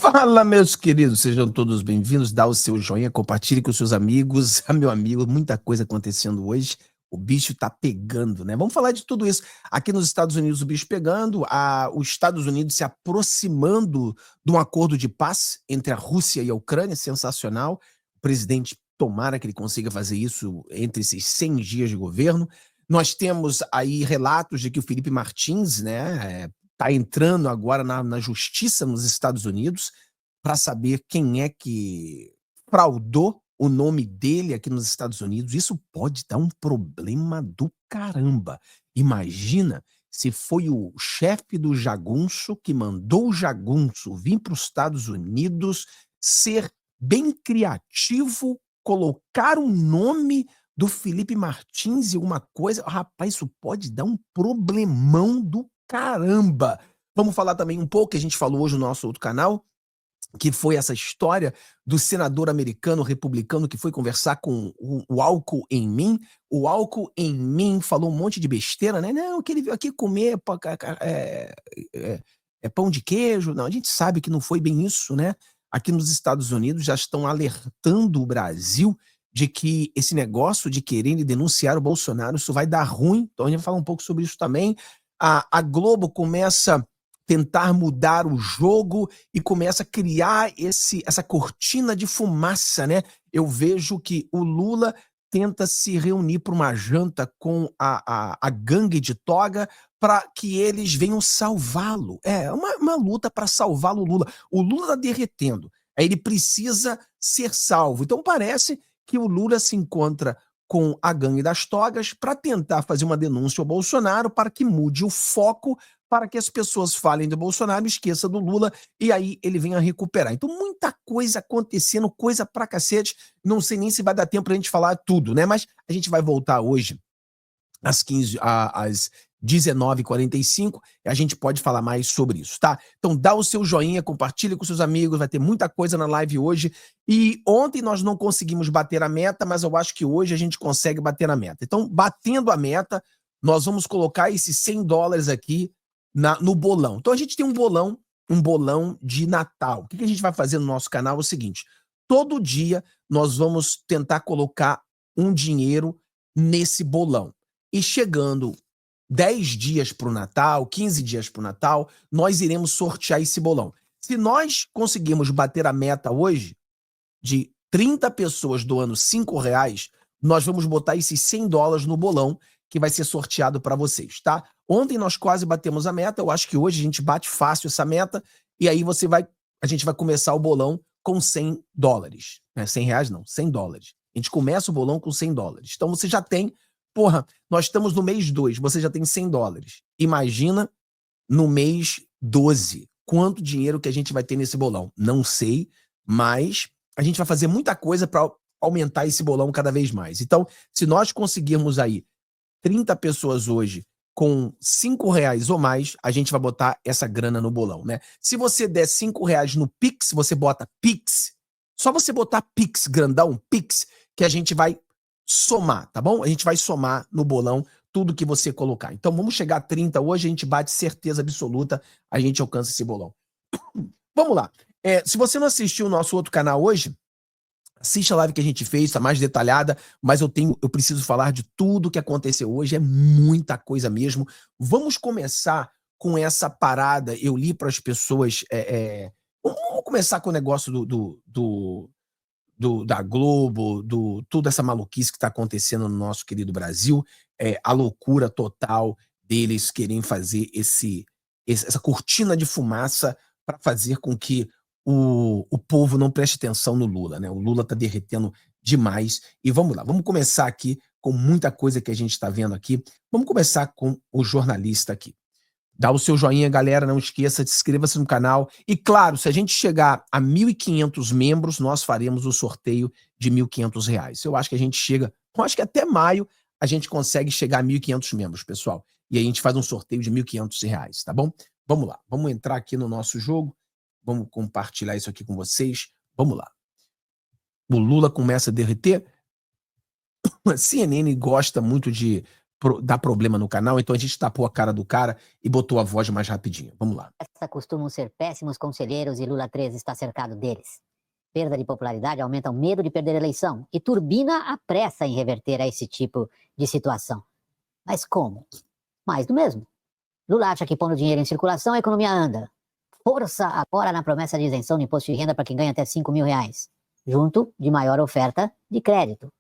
Fala, meus queridos, sejam todos bem-vindos. Dá o seu joinha, compartilhe com os seus amigos. Meu amigo, muita coisa acontecendo hoje. O bicho tá pegando, né? Vamos falar de tudo isso. Aqui nos Estados Unidos, o bicho pegando, os Estados Unidos se aproximando de um acordo de paz entre a Rússia e a Ucrânia, sensacional. O presidente, tomara que ele consiga fazer isso entre esses 100 dias de governo. Nós temos aí relatos de que o Felipe Martins, né, está entrando agora na justiça nos Estados Unidos para saber quem é que fraudou o nome dele aqui nos Estados Unidos. Isso pode dar um problema do caramba. Imagina se foi o chefe do jagunço que mandou o jagunço vir para os Estados Unidos, ser bem criativo, colocar um nome do Felipe Martins e alguma coisa. Rapaz, isso pode dar um problemão do caramba. Vamos falar também um pouco, que a gente falou hoje no nosso outro canal, que foi essa história do senador americano republicano que foi conversar com o álcool em mim. O álcool em mim falou um monte de besteira, né? Não, que ele veio aqui comer pão de queijo. Não, a gente sabe que não foi bem isso, né? Aqui nos Estados Unidos já estão alertando o Brasil de que esse negócio de querer denunciar o Bolsonaro, isso vai dar ruim. Então a gente vai falar um pouco sobre isso também. A Globo começa a tentar mudar o jogo e começa a criar essa cortina de fumaça, né? Eu vejo que o Lula tenta se reunir para uma janta com a gangue de toga para que eles venham salvá-lo. É uma luta para salvar o Lula. O Lula está derretendo. Aí ele precisa ser salvo. Então parece que o Lula se encontra com a gangue das togas para tentar fazer uma denúncia ao Bolsonaro para que mude o foco, para que as pessoas falem do Bolsonaro, esqueça do Lula, e aí ele venha recuperar. Então, muita coisa acontecendo, coisa pra cacete. Não sei nem se vai dar tempo pra gente falar tudo, né? Mas a gente vai voltar hoje às 19h45, e a gente pode falar mais sobre isso, tá? Então dá o seu joinha, compartilha com seus amigos, vai ter muita coisa na live hoje. E ontem nós não conseguimos bater a meta, mas eu acho que hoje a gente consegue bater a meta. Então, batendo a meta, nós vamos colocar esses $100 aqui no bolão. Então a gente tem um bolão de Natal. O que a gente vai fazer no nosso canal é o seguinte: todo dia nós vamos tentar colocar um dinheiro nesse bolão. E chegando 10 dias para o Natal, 15 dias para o Natal, nós iremos sortear esse bolão. Se nós conseguirmos bater a meta hoje, de 30 pessoas doando R$5, nós vamos botar esses $100 no bolão, que vai ser sorteado para vocês, tá? Ontem nós quase batemos a meta, eu acho que hoje a gente bate fácil essa meta, e aí a gente vai começar o bolão com $100. Não é R$100 não, $100. A gente começa o bolão com $100. Então você já tem, nós estamos no mês 2, você já tem $100. Imagina no mês 12, quanto dinheiro que a gente vai ter nesse bolão. Não sei, mas a gente vai fazer muita coisa para aumentar esse bolão cada vez mais. Então, se nós conseguirmos aí 30 pessoas hoje com R$5 ou mais, a gente vai botar essa grana no bolão, né? Se você der R$5 no Pix, você bota Pix. Só você botar Pix grandão, Pix, que a gente vai somar, tá bom? A gente vai somar no bolão tudo que você colocar. Então vamos chegar a 30 hoje, a gente bate certeza absoluta, a gente alcança esse bolão. Vamos lá. Se você não assistiu o nosso outro canal hoje, assiste a live que a gente fez, tá mais detalhada, mas eu preciso falar de tudo que aconteceu hoje, é muita coisa mesmo. Vamos começar com essa parada, eu li para as pessoas, vamos começar com o negócio da Globo, toda essa maluquice que está acontecendo no nosso querido Brasil, a loucura total deles querem fazer essa cortina de fumaça para fazer com que o povo não preste atenção no Lula, né? O Lula está derretendo demais. E vamos lá, vamos começar aqui com muita coisa que a gente está vendo aqui. Vamos começar com o jornalista aqui. Dá o seu joinha, galera, não esqueça, inscreva-se no canal. E claro, se a gente chegar a 1.500 membros, nós faremos o sorteio de R$1.500. Eu acho que a gente chega, eu acho que até maio a gente consegue chegar a 1.500 membros, pessoal. E aí a gente faz um sorteio de R$1.500, tá bom? Vamos lá, vamos entrar aqui no nosso jogo, vamos compartilhar isso aqui com vocês. Vamos lá. O Lula começa a derreter. A CNN gosta muito de dar problema no canal, então a gente tapou a cara do cara e botou a voz mais rapidinho. Vamos lá. Costumam ser péssimos conselheiros e Lula 13 está cercado deles. Perda de popularidade aumenta o medo de perder a eleição e turbina a pressa em reverter a esse tipo de situação. Mas como? Mais do mesmo. Lula acha que pondo dinheiro em circulação a economia anda. Força agora na promessa de isenção de imposto de renda para quem ganha até R$5.000, junto de maior oferta de crédito.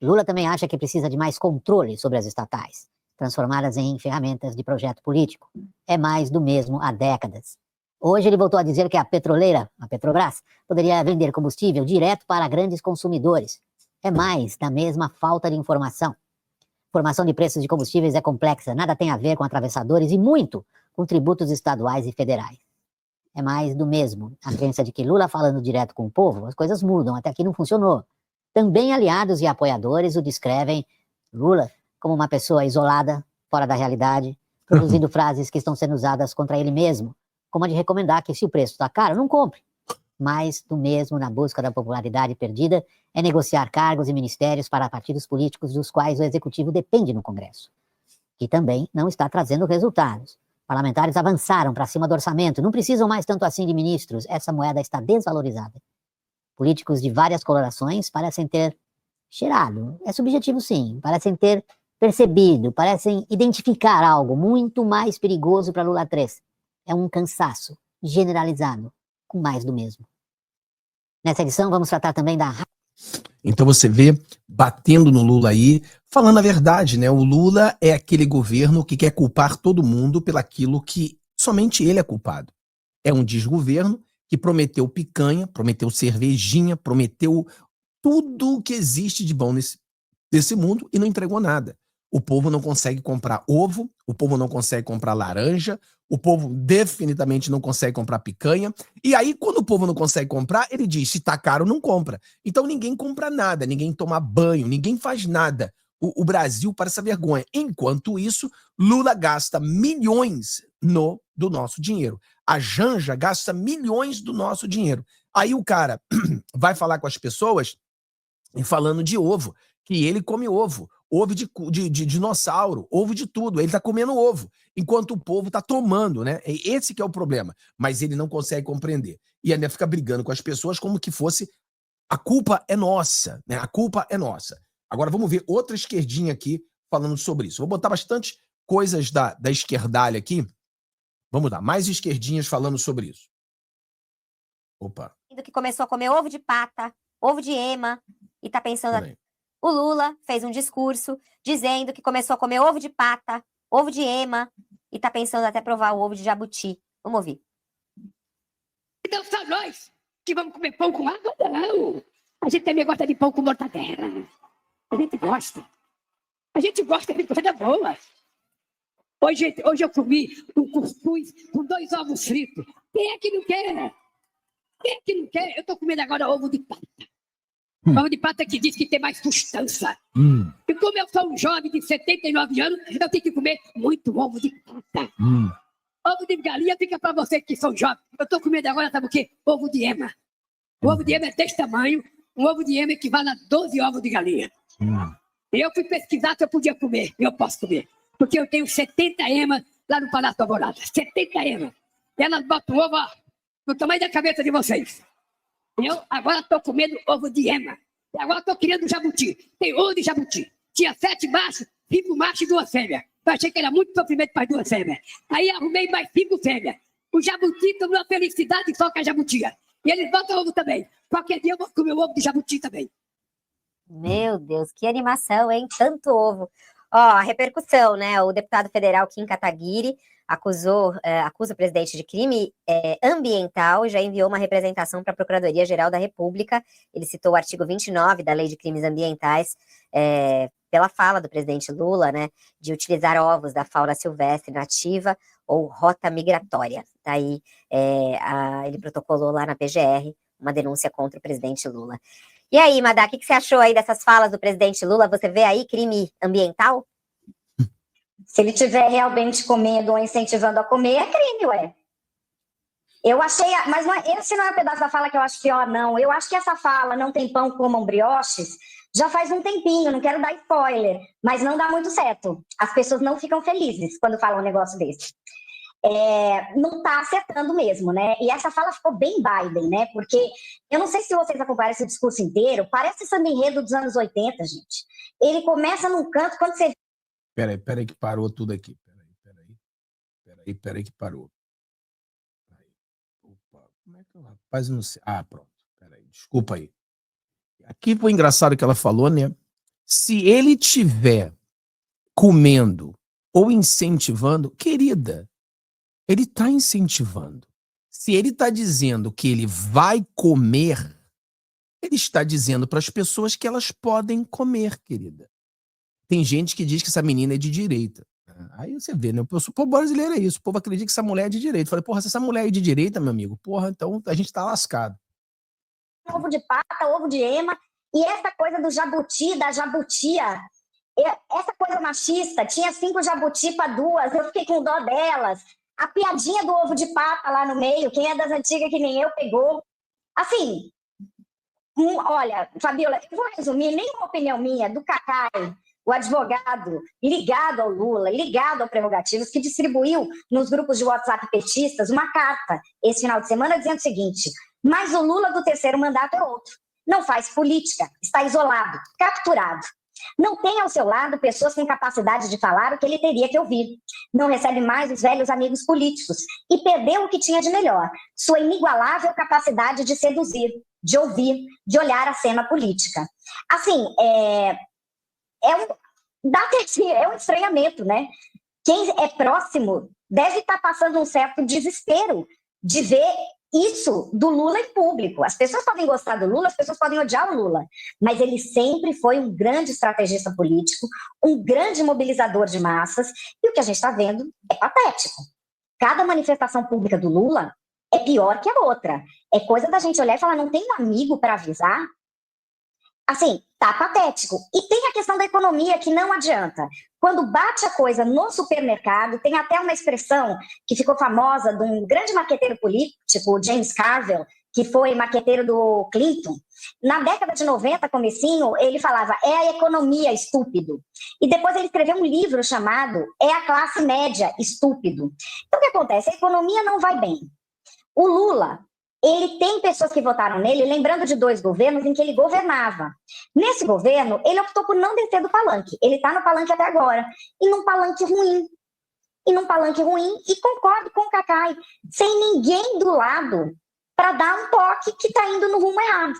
Lula também acha que precisa de mais controle sobre as estatais, transformadas em ferramentas de projeto político. É mais do mesmo há décadas. Hoje ele voltou a dizer que a petroleira, a Petrobras, poderia vender combustível direto para grandes consumidores. É mais da mesma falta de informação. Formação de preços de combustíveis é complexa, nada tem a ver com atravessadores e muito com tributos estaduais e federais. É mais do mesmo. A crença de que Lula falando direto com o povo, as coisas mudam, até aqui não funcionou. Também aliados e apoiadores o descrevem, Lula, como uma pessoa isolada, fora da realidade, produzindo frases que estão sendo usadas contra ele mesmo, como a de recomendar que se o preço está caro, não compre. Mais do mesmo na busca da popularidade perdida é negociar cargos e ministérios para partidos políticos dos quais o executivo depende no Congresso, que também não está trazendo resultados. Parlamentares avançaram para cima do orçamento, não precisam mais tanto assim de ministros, essa moeda está desvalorizada. Políticos de várias colorações parecem ter cheirado, é subjetivo sim, parecem ter percebido, parecem identificar algo muito mais perigoso para Lula 3. É um cansaço generalizado, com mais do mesmo. Nessa edição vamos tratar também da... Então você vê, batendo no Lula aí, falando a verdade, né? O Lula é aquele governo que quer culpar todo mundo pelaquilo que somente ele é culpado. É um desgoverno que prometeu picanha, prometeu cervejinha, prometeu tudo que existe de bom nesse mundo e não entregou nada. O povo não consegue comprar ovo, o povo não consegue comprar laranja, o povo definitivamente não consegue comprar picanha. E aí, quando o povo não consegue comprar, ele diz, se tá caro, não compra. Então ninguém compra nada, ninguém toma banho, ninguém faz nada. O Brasil parece essa vergonha. Enquanto isso, Lula gasta milhões do nosso dinheiro. A Janja gasta milhões do nosso dinheiro. Aí o cara vai falar com as pessoas e falando de ovo, que ele come ovo. Ovo de dinossauro, ovo de tudo. Ele tá comendo ovo, enquanto o povo tá tomando, né? Esse que é o problema. Mas ele não consegue compreender. E ainda fica brigando com as pessoas como que fosse a culpa é nossa, né? A culpa é nossa. Agora vamos ver outra esquerdinha aqui falando sobre isso. Vou botar bastante coisas da esquerdalha aqui. Vamos lá, mais esquerdinhas falando sobre isso. Opa. Que começou a comer ovo de pata, ovo de ema, e tá pensando... O Lula fez um discurso dizendo que começou a comer ovo de pata, ovo de ema, e tá pensando até provar o ovo de jabuti. Vamos ouvir. Não só nós que vamos comer pão com água, não. A gente também gosta de pão com mortadela. A gente gosta. A gente gosta de coisa boa. Hoje eu comi um cuscuz com 2 ovos fritos. Quem é que não quer? Quem é que não quer? Eu tô comendo agora ovo de pata. Ovo de pata que diz que tem mais sustância. E como eu sou um jovem de 79 anos, eu tenho que comer muito ovo de pata. Ovo de galinha fica para vocês que são jovens. Eu estou comendo agora, sabe o quê? Ovo de ema. O ovo de ema é desse tamanho. Um ovo de ema equivale a 12 ovos de galinha. E eu fui pesquisar se eu podia comer. E eu posso comer. Porque eu tenho 70 emas lá no Palácio Alvorada. 70 emas. E elas botam ovo no tamanho da cabeça de vocês. Eu agora estou comendo ovo de ema. E agora estou criando jabuti. Tem ovo de jabuti. Tinha 7 machos, 5 machos e 2 fêmeas. Eu achei que era muito sofrimento para as 2 fêmeas. Aí arrumei mais 5 fêmeas. O jabuti tomou uma felicidade só com a jabutia. E eles botam ovo também. Qualquer dia eu vou comer o ovo de jabuti também. Meu Deus, que animação, hein? Tanto ovo. Ó, a repercussão, né? O deputado federal Kim Kataguiri acusa o presidente de crime ambiental e já enviou uma representação para a Procuradoria-Geral da República. Ele citou o artigo 29 da Lei de Crimes Ambientais, pela fala do presidente Lula, né, de utilizar ovos da fauna silvestre nativa ou rota migratória. Daí ele protocolou lá na PGR uma denúncia contra o presidente Lula. E aí, Madá, o que você achou aí dessas falas do presidente Lula? Você vê aí crime ambiental? Se ele estiver realmente comendo ou incentivando a comer, é crime, ué. Eu achei, mas esse não é o pedaço da fala que eu acho pior, não. Eu acho que essa fala, não tem pão, comam brioches, Já faz um tempinho, não quero dar spoiler, mas não dá muito certo. As pessoas não ficam felizes quando falam um negócio desse. Não está acertando mesmo, né? E essa fala ficou bem Biden, né? Porque eu não sei se vocês acompanharam esse discurso inteiro, parece samba enredo dos anos 80, gente. Ele começa num canto, quando você... Peraí que parou tudo aqui. Peraí que parou. Opa, como é que o rapaz não sei? Ah, pronto. Peraí, desculpa aí. Aqui foi engraçado que ela falou, né? Se ele tiver comendo ou incentivando, querida, ele está incentivando. Se ele está dizendo que ele vai comer, ele está dizendo para as pessoas que elas podem comer, querida. Tem gente que diz que essa menina é de direita. Aí você vê, né? O povo brasileiro é isso. O povo acredita que essa mulher é de direita. Eu falei, porra, se essa mulher é de direita, meu amigo, porra, então a gente tá lascado. Ovo de pata, ovo de ema, e essa coisa do jabuti, da jabutia, essa coisa machista, tinha 5 jabuti para 2, eu fiquei com dó delas. A piadinha do ovo de pata lá no meio, quem é das antigas que nem eu pegou. Assim, olha, Fabiola, eu vou resumir, nenhuma opinião minha, do Cacai, o advogado ligado ao Lula, ligado ao Prerrogativas, que distribuiu nos grupos de WhatsApp petistas uma carta esse final de semana dizendo o seguinte: mas o Lula do terceiro mandato é outro. Não faz política, está isolado, capturado. Não tem ao seu lado pessoas com capacidade de falar o que ele teria que ouvir. Não recebe mais os velhos amigos políticos e perdeu o que tinha de melhor, sua inigualável capacidade de seduzir, de ouvir, de olhar a cena política. Assim, é um estranhamento, né? Quem é próximo deve estar passando um certo desespero de ver isso do Lula em público. As pessoas podem gostar do Lula, as pessoas podem odiar o Lula, mas ele sempre foi um grande estrategista político, um grande mobilizador de massas, e o que a gente está vendo é patético. Cada manifestação pública do Lula é pior que a outra. É coisa da gente olhar e falar, não tem um amigo para avisar? Assim, tá patético. E tem a questão da economia, que não adianta. Quando bate a coisa no supermercado, tem até uma expressão que ficou famosa de um grande marqueteiro político, o James Carville, que foi marqueteiro do Clinton. Na década de 90, comecinho, ele falava, é a economia, estúpido. E depois ele escreveu um livro chamado É a classe média, estúpido. Então o que acontece? A economia não vai bem. O Lula, ele tem pessoas que votaram nele, lembrando de 2 governos em que ele governava. Nesse governo, ele optou por não descer do palanque. Ele está no palanque até agora. E num palanque ruim. E concordo com o Cacai, sem ninguém do lado para dar um toque que está indo no rumo errado.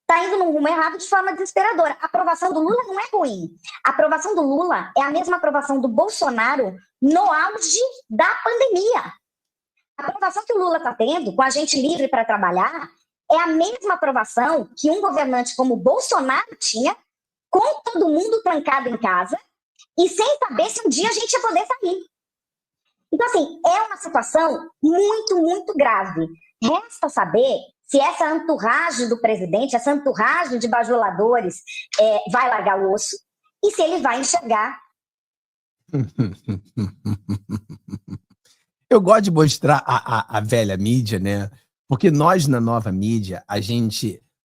Está indo no rumo errado de forma desesperadora. A aprovação do Lula não é ruim. A aprovação do Lula é a mesma aprovação do Bolsonaro no auge da pandemia. A aprovação que o Lula está tendo, com a gente livre para trabalhar, é a mesma aprovação que um governante como o Bolsonaro tinha, com todo mundo trancado em casa e sem saber se um dia a gente ia poder sair. Então, assim, é uma situação muito, muito grave. Resta saber se essa entourage do presidente, essa entourage de bajuladores vai largar o osso e se ele vai enxergar. Eu gosto de mostrar a velha mídia, né? Porque nós, na nova mídia,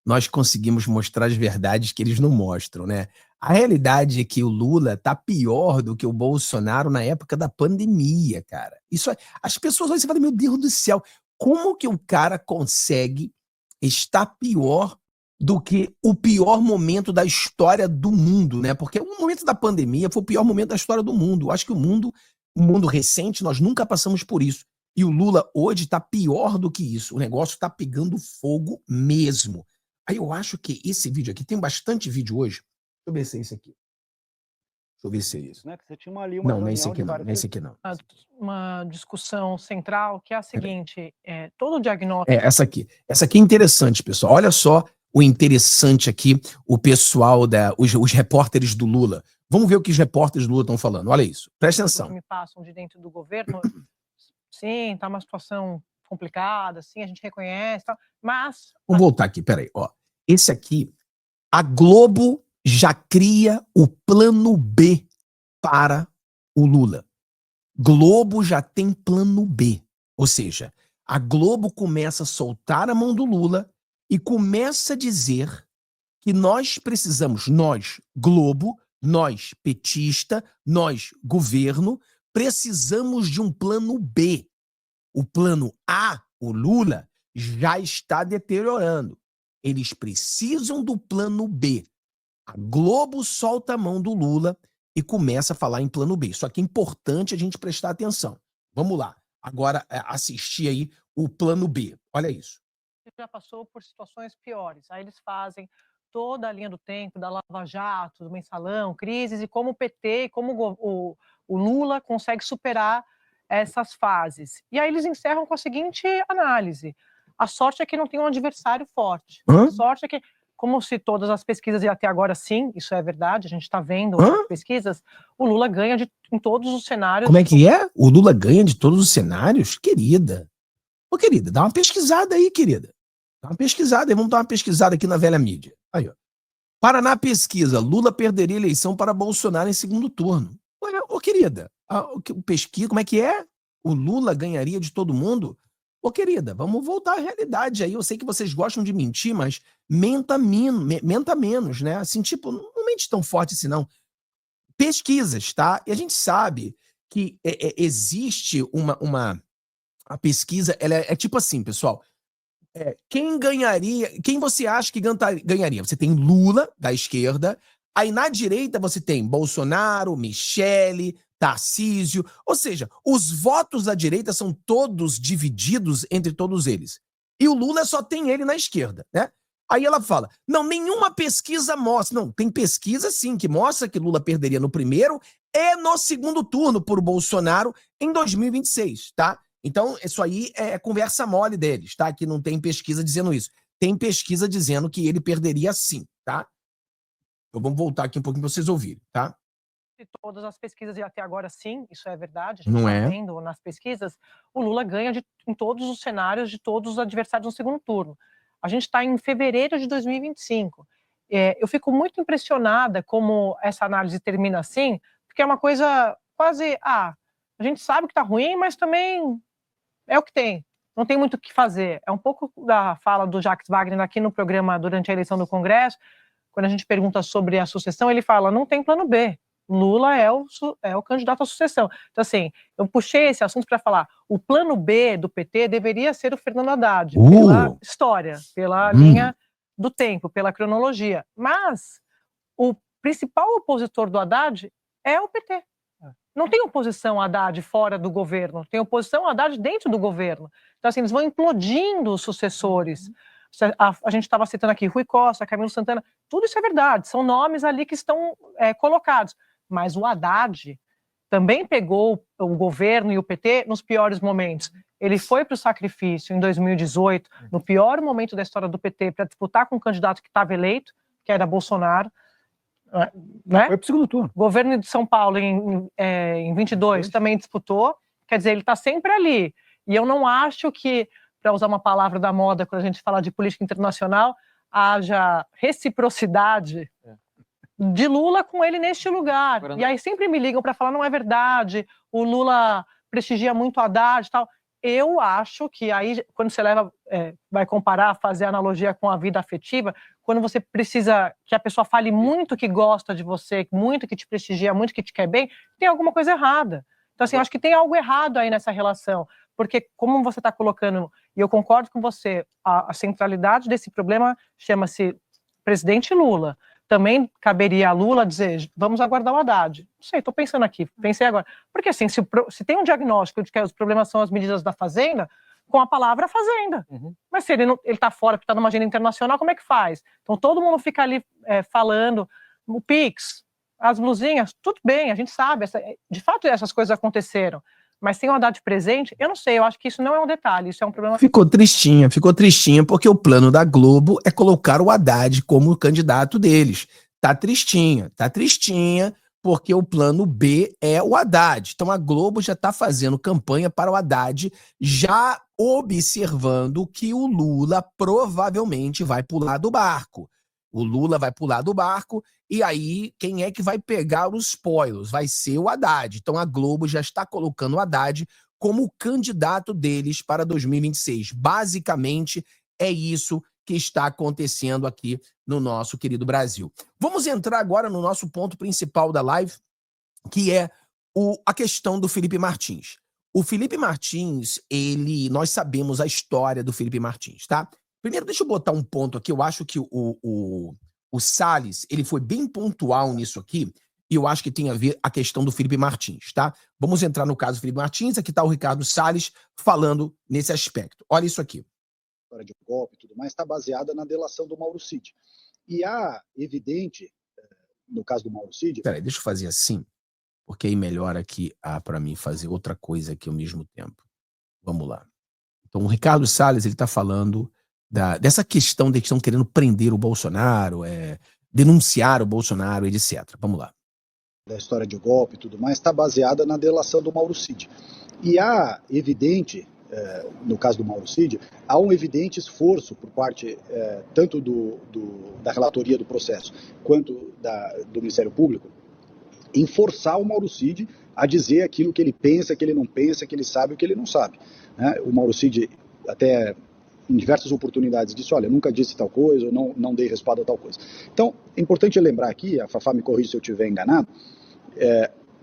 nós conseguimos mostrar as verdades que eles não mostram, né? A realidade é que o Lula tá pior do que o Bolsonaro na época da pandemia, cara. As pessoas hoje falam, meu Deus do céu, como que o cara consegue estar pior do que o pior momento da história do mundo, né? Porque o momento da pandemia foi o pior momento da história do mundo. Eu acho que o mundo recente, nós nunca passamos por isso. E o Lula hoje está pior do que isso. O negócio está pegando fogo mesmo. Aí eu acho que esse vídeo aqui, tem bastante vídeo hoje. Deixa eu ver se é esse aqui. Deixa eu ver se é isso. Né, que você tinha ali uma não, não é esse aqui não. várias... Não é esse aqui não. Uma discussão central, que é a seguinte, todo o diagnóstico... Essa aqui. Essa aqui é interessante, pessoal. Olha só o interessante aqui, o pessoal, os repórteres do Lula. Vamos ver o que os repórteres do Lula estão falando. Olha isso. Presta atenção. Que me passam de dentro do governo, sim, tá uma situação complicada, sim, a gente reconhece, tal, mas... Vamos voltar aqui, peraí. Ó, esse aqui, a Globo já cria o plano B para o Lula. Globo já tem plano B. Ou seja, a Globo começa a soltar a mão do Lula e começa a dizer que nós precisamos, nós, Globo, nós, petista, nós, governo, precisamos de um plano B. O plano A, o Lula, já está deteriorando. Eles precisam do plano B. A Globo solta a mão do Lula e começa a falar em plano B. Só que é importante a gente prestar atenção. Vamos lá. Agora, assistir aí o plano B. Olha isso. Já passou por situações piores. Aí eles fazem toda a linha do tempo, da Lava Jato, do mensalão, crises, e como o PT e como o Lula consegue superar essas fases. E aí eles encerram com a seguinte análise. A sorte é que não tem um adversário forte. A sorte é que, como se todas as pesquisas, e até agora sim, isso é verdade, a gente está vendo as pesquisas, o Lula ganha em todos os cenários. Como é que é? O Lula ganha de todos os cenários? Querida. Ô, querida, dá uma pesquisada aí, querida. Dá uma pesquisada aí, vamos dar uma pesquisada aqui na velha mídia. Aí, ó. Paraná pesquisa, Lula perderia eleição para Bolsonaro em segundo turno. Ué, ô, querida, o pesquisa, como é que é? O Lula ganharia de todo mundo? Ô, querida, vamos voltar à realidade aí. Eu sei que vocês gostam de mentir, mas menta menos, né? Assim, tipo, não mente tão forte assim, não. Pesquisas, tá? E a gente sabe que existe a pesquisa, ela é tipo assim, pessoal. Quem ganharia? Quem você acha que ganharia? Você tem Lula, da esquerda. Aí na direita você tem Bolsonaro, Michele, Tarcísio. Ou seja, os votos da direita são todos divididos entre todos eles. E o Lula só tem ele na esquerda, né? Aí ela fala, não, nenhuma pesquisa mostra. Não, tem pesquisa sim que mostra que Lula perderia no primeiro e no segundo turno por Bolsonaro em 2026, tá? Então, isso aí é conversa mole deles, tá? Que não tem pesquisa dizendo isso. Tem pesquisa dizendo que ele perderia sim, tá? Então, vamos voltar aqui um pouquinho para vocês ouvirem, tá? De todas as pesquisas, e até agora sim, isso é verdade, a gente Não está é? vendo nas pesquisas, o Lula ganha em todos os cenários de todos os adversários no segundo turno. A gente está em fevereiro de 2025. Eu fico muito impressionada como essa análise termina assim, porque é uma coisa quase, a gente sabe que está ruim, mas também é o que tem, não tem muito o que fazer. É um pouco da fala do Jacques Wagner aqui no programa durante a eleição do Congresso, quando a gente pergunta sobre a sucessão, ele fala, não tem plano B. Lula é o candidato à sucessão. Então, assim, eu puxei esse assunto para falar, o plano B do PT deveria ser o Fernando Haddad, pela história, pela linha do tempo, pela cronologia. Mas o principal opositor do Haddad é o PT. Não tem oposição Haddad fora do governo, tem oposição Haddad dentro do governo. Então, assim, eles vão implodindo os sucessores. A gente estava citando aqui Rui Costa, Camilo Santana, tudo isso é verdade, são nomes ali que estão colocados. Mas o Haddad também pegou o governo e o PT nos piores momentos. Ele foi para o sacrifício em 2018, no pior momento da história do PT, para disputar com um candidato que estava eleito, que era Bolsonaro. Né? Foi para o segundo turno. O governo de São Paulo, em 22, também disputou. Quer dizer, ele está sempre ali. E eu não acho que, para usar uma palavra da moda, quando a gente fala de política internacional, haja reciprocidade de Lula com ele neste lugar. E aí sempre me ligam para falar, não é verdade, o Lula prestigia muito Haddad e tal. Eu acho que aí, quando você vai comparar, fazer analogia com a vida afetiva, quando você precisa que a pessoa fale muito que gosta de você, muito que te prestigia, muito que te quer bem, tem alguma coisa errada. Então, assim, eu acho que tem algo errado aí nessa relação, porque como você está colocando, e eu concordo com você, a centralidade desse problema chama-se presidente Lula. Também caberia a Lula dizer, vamos aguardar o Haddad. Não sei, estou pensando aqui, pensei agora. Porque assim, se tem um diagnóstico de que os problemas são as medidas da Fazenda, com a palavra Fazenda. Mas se ele está fora, porque está numa agenda internacional, como é que faz? Então todo mundo fica ali falando, o PIX, as blusinhas, tudo bem, a gente sabe, de fato essas coisas aconteceram. Mas sem o Haddad presente, eu não sei, eu acho que isso não é um detalhe, isso é um problema... Ficou tristinha, porque o plano da Globo é colocar o Haddad como candidato deles. Tá tristinha, porque o plano B é o Haddad. Então a Globo já está fazendo campanha para o Haddad, já observando que o Lula provavelmente vai pular do barco. O Lula vai pular do barco e aí quem é que vai pegar os spoilers? Vai ser o Haddad. Então a Globo já está colocando o Haddad como candidato deles para 2026. Basicamente é isso que está acontecendo aqui no nosso querido Brasil. Vamos entrar agora no nosso ponto principal da live, que é a questão do Felipe Martins. O Felipe Martins, nós sabemos a história do Felipe Martins, tá? Primeiro, deixa eu botar um ponto aqui. Eu acho que o Salles, ele foi bem pontual nisso aqui, e eu acho que tem a ver a questão do Felipe Martins, tá? Vamos entrar no caso do Felipe Martins. Aqui está o Ricardo Salles falando nesse aspecto. Olha isso aqui. A história de golpe e tudo mais está baseada na delação do Mauro Cid. E há evidente, no caso do Mauro Cid... Peraí, deixa eu fazer assim, porque aí melhora aqui para mim fazer outra coisa aqui ao mesmo tempo. Vamos lá. Então, o Ricardo Salles, ele está falando dessa questão de que estão querendo prender o Bolsonaro, denunciar o Bolsonaro, etc. Vamos lá. Da história de golpe e tudo mais está baseada na delação do Mauro Cid. E há evidente, no caso do Mauro Cid, há um evidente esforço por parte tanto da relatoria do processo quanto do Ministério Público em forçar o Mauro Cid a dizer aquilo que ele pensa, que ele não pensa, que ele sabe o que ele não sabe. Né? O Mauro Cid até em diversas oportunidades disse, olha, eu nunca disse tal coisa, eu não dei respaldo a tal coisa. Então, é importante lembrar aqui, a Fafá me corrige se eu estiver enganado,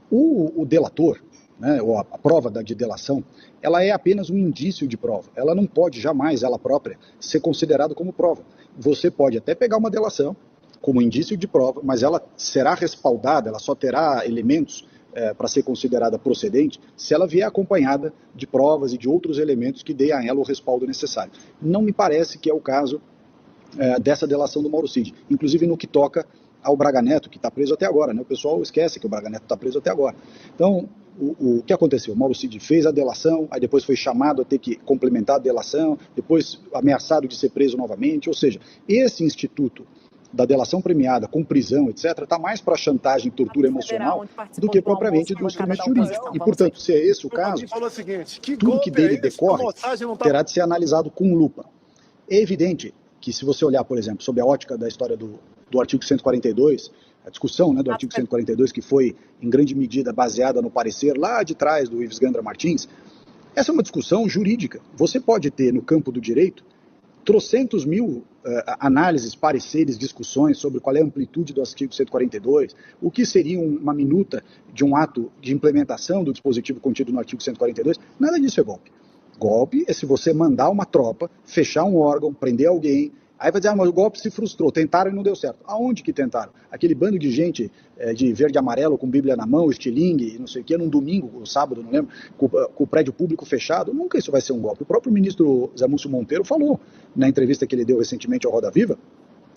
o delator, né, ou a prova de delação, ela é apenas um indício de prova. Ela não pode jamais, ela própria, ser considerada como prova. Você pode até pegar uma delação como indício de prova, mas ela será respaldada, ela só terá elementos para ser considerada procedente se ela vier acompanhada de provas e de outros elementos que deem a ela o respaldo necessário. Não me parece que é o caso dessa delação do Mauro Cid, inclusive no que toca ao Braga Neto, que está preso até agora, né? O pessoal esquece que o Braga Neto está preso até agora. Então, o que aconteceu? O Mauro Cid fez a delação, aí depois foi chamado a ter que complementar a delação, depois ameaçado de ser preso novamente, ou seja, esse instituto da delação premiada com prisão, etc., está mais para chantagem, tortura emocional do que propriamente do instrumento jurídico. E, portanto, se é esse o caso, tudo que dele decorre terá de ser analisado com lupa. É evidente que, se você olhar, por exemplo, sob a ótica da história do artigo 142, a discussão, né, do artigo 142, que foi, em grande medida, baseada no parecer lá de trás do Ives Gandra Martins, essa é uma discussão jurídica. Você pode ter, no campo do direito, trocentos mil análises, pareceres, discussões sobre qual é a amplitude do artigo 142, o que seria uma minuta de um ato de implementação do dispositivo contido no artigo 142. Nada disso é golpe. Golpe é se você mandar uma tropa, fechar um órgão, prender alguém, aí vai dizer, mas o golpe se frustrou, tentaram e não deu certo. Aonde que tentaram? Aquele bando de gente de verde e amarelo, com Bíblia na mão, estilingue, não sei o quê, num domingo, ou sábado, não lembro, com o prédio público fechado, nunca isso vai ser um golpe. O próprio ministro Zé Múcio Monteiro falou, na entrevista que ele deu recentemente ao Roda Viva,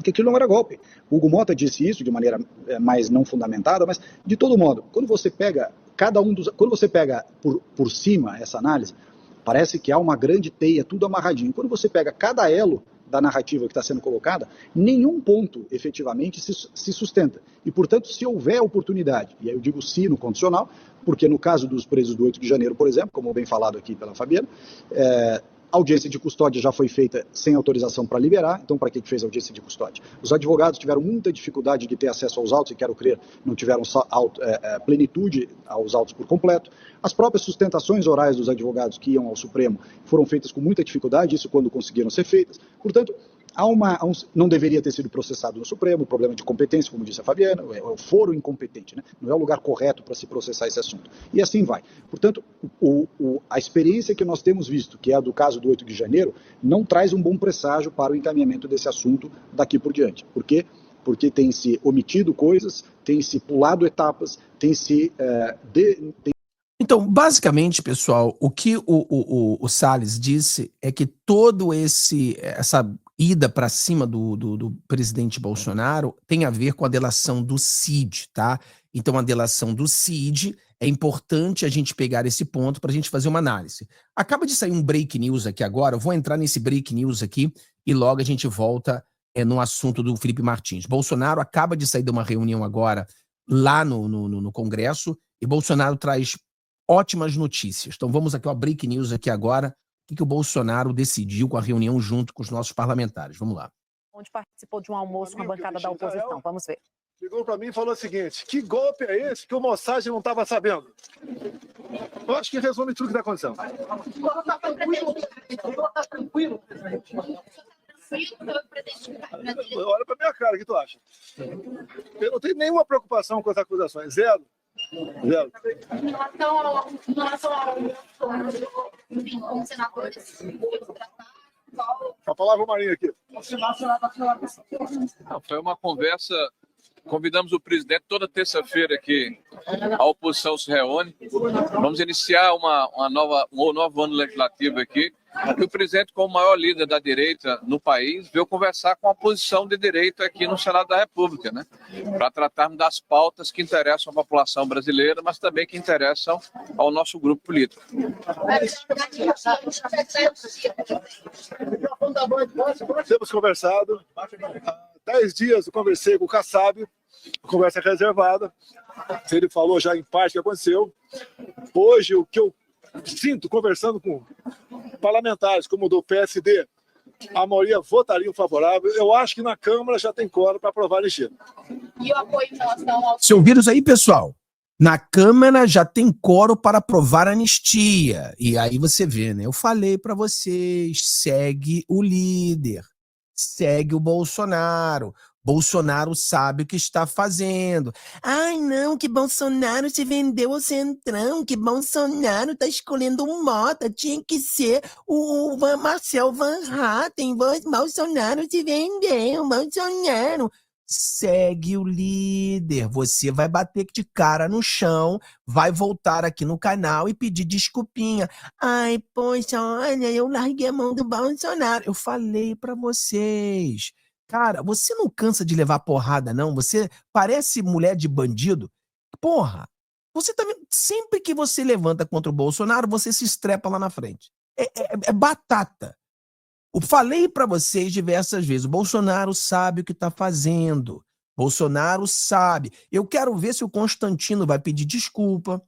que aquilo não era golpe. O Hugo Mota disse isso de maneira mais não fundamentada, mas, de todo modo, quando você pega quando você pega por cima essa análise, parece que há uma grande teia, tudo amarradinho. Quando você pega cada elo da narrativa que está sendo colocada, nenhum ponto efetivamente se sustenta. E, portanto, se houver oportunidade, e aí eu digo se no condicional, porque no caso dos presos do 8 de janeiro, por exemplo, como bem falado aqui pela Fabiana, a audiência de custódia já foi feita sem autorização para liberar, então para que fez a audiência de custódia? Os advogados tiveram muita dificuldade de ter acesso aos autos, e quero crer, não tiveram plenitude aos autos por completo. As próprias sustentações orais dos advogados que iam ao Supremo foram feitas com muita dificuldade, isso quando conseguiram ser feitas. Portanto, não deveria ter sido processado no Supremo, problema de competência, como disse a Fabiana, é o foro incompetente, né? Não é o lugar correto para se processar esse assunto. E assim vai. Portanto, a experiência que nós temos visto, que é a do caso do 8 de janeiro, não traz um bom presságio para o encaminhamento desse assunto daqui por diante. Por quê? Porque tem se omitido coisas, tem se pulado etapas, tem se... Então, basicamente, pessoal, o que o Salles disse é que todo essa ida para cima do presidente Bolsonaro tem a ver com a delação do Cid, tá? Então, a delação do Cid, é importante a gente pegar esse ponto para a gente fazer uma análise. Acaba de sair um break news aqui agora, eu vou entrar nesse break news aqui e logo a gente volta no assunto do Felipe Martins. Bolsonaro acaba de sair de uma reunião agora lá no Congresso e Bolsonaro traz ótimas notícias. Então vamos aqui, ó, break news aqui agora, o que o Bolsonaro decidiu com a reunião junto com os nossos parlamentares. Vamos lá. Onde participou de um almoço com a bancada da oposição. Vamos ver. Ligou para mim e falou o seguinte: que golpe é esse que o Mossad não estava sabendo? Eu acho que resume tudo que está acontecendo. Está tranquilo, presidente. Olha para minha cara, o que tu acha? Eu não tenho nenhuma preocupação com as acusações. Zero. Zero. Em relação ao como senadores, A palavra Marinho aqui. Foi uma conversa. Convidamos o presidente toda terça-feira aqui. A oposição se reúne. Vamos iniciar um novo ano legislativo aqui. E o presidente, como o maior líder da direita no país, veio conversar com a oposição de direita aqui no Senado da República, né? Para tratarmos das pautas que interessam a população brasileira, mas também que interessam ao nosso grupo político. Temos conversado. Há 10 dias eu conversei com o Kassab, conversa reservada. Ele falou já em parte o que aconteceu. Hoje, o que eu sinto conversando com parlamentares como o do PSD, a maioria votaria favorável. Eu acho que na Câmara já tem quórum para aprovar a anistia. E o apoio em relação ao... Você ouviram isso aí, pessoal? Na Câmara já tem quórum para aprovar a anistia. E aí você vê, né? Eu falei para vocês, segue o líder, segue o Bolsonaro. Bolsonaro sabe o que está fazendo. Ai, não, que Bolsonaro se vendeu ao Centrão, que Bolsonaro está escolhendo um Mota, tinha que ser o Marcel Van Hatten, Bolsonaro se vendeu, Bolsonaro. Segue o líder, você vai bater de cara no chão, vai voltar aqui no canal e pedir desculpinha. Ai, poxa, olha, eu larguei a mão do Bolsonaro. Eu falei para vocês. Cara, você não cansa de levar porrada, não? Você parece mulher de bandido? Porra, você também, sempre que você levanta contra o Bolsonaro, você se estrepa lá na frente. É batata. Eu falei para vocês diversas vezes, o Bolsonaro sabe o que está fazendo. Bolsonaro sabe. Eu quero ver se o Constantino vai pedir desculpa.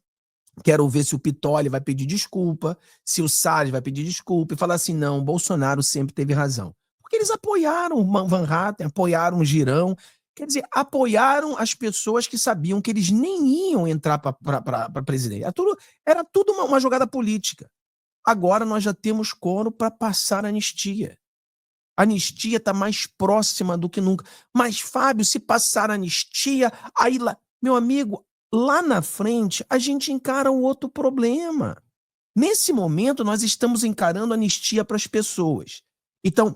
Quero ver se o Pitoli vai pedir desculpa. Se o Salles vai pedir desculpa e falar assim, não, o Bolsonaro sempre teve razão. Porque eles apoiaram o Van Hatten, apoiaram o Girão, quer dizer, apoiaram as pessoas que sabiam que eles nem iam entrar para presidente. Era tudo uma jogada política. Agora nós já temos quórum para passar a anistia. A anistia está mais próxima do que nunca. Mas, Fábio, se passar a anistia, aí lá, meu amigo, lá na frente a gente encara um outro problema. Nesse momento, nós estamos encarando a anistia para as pessoas. Então,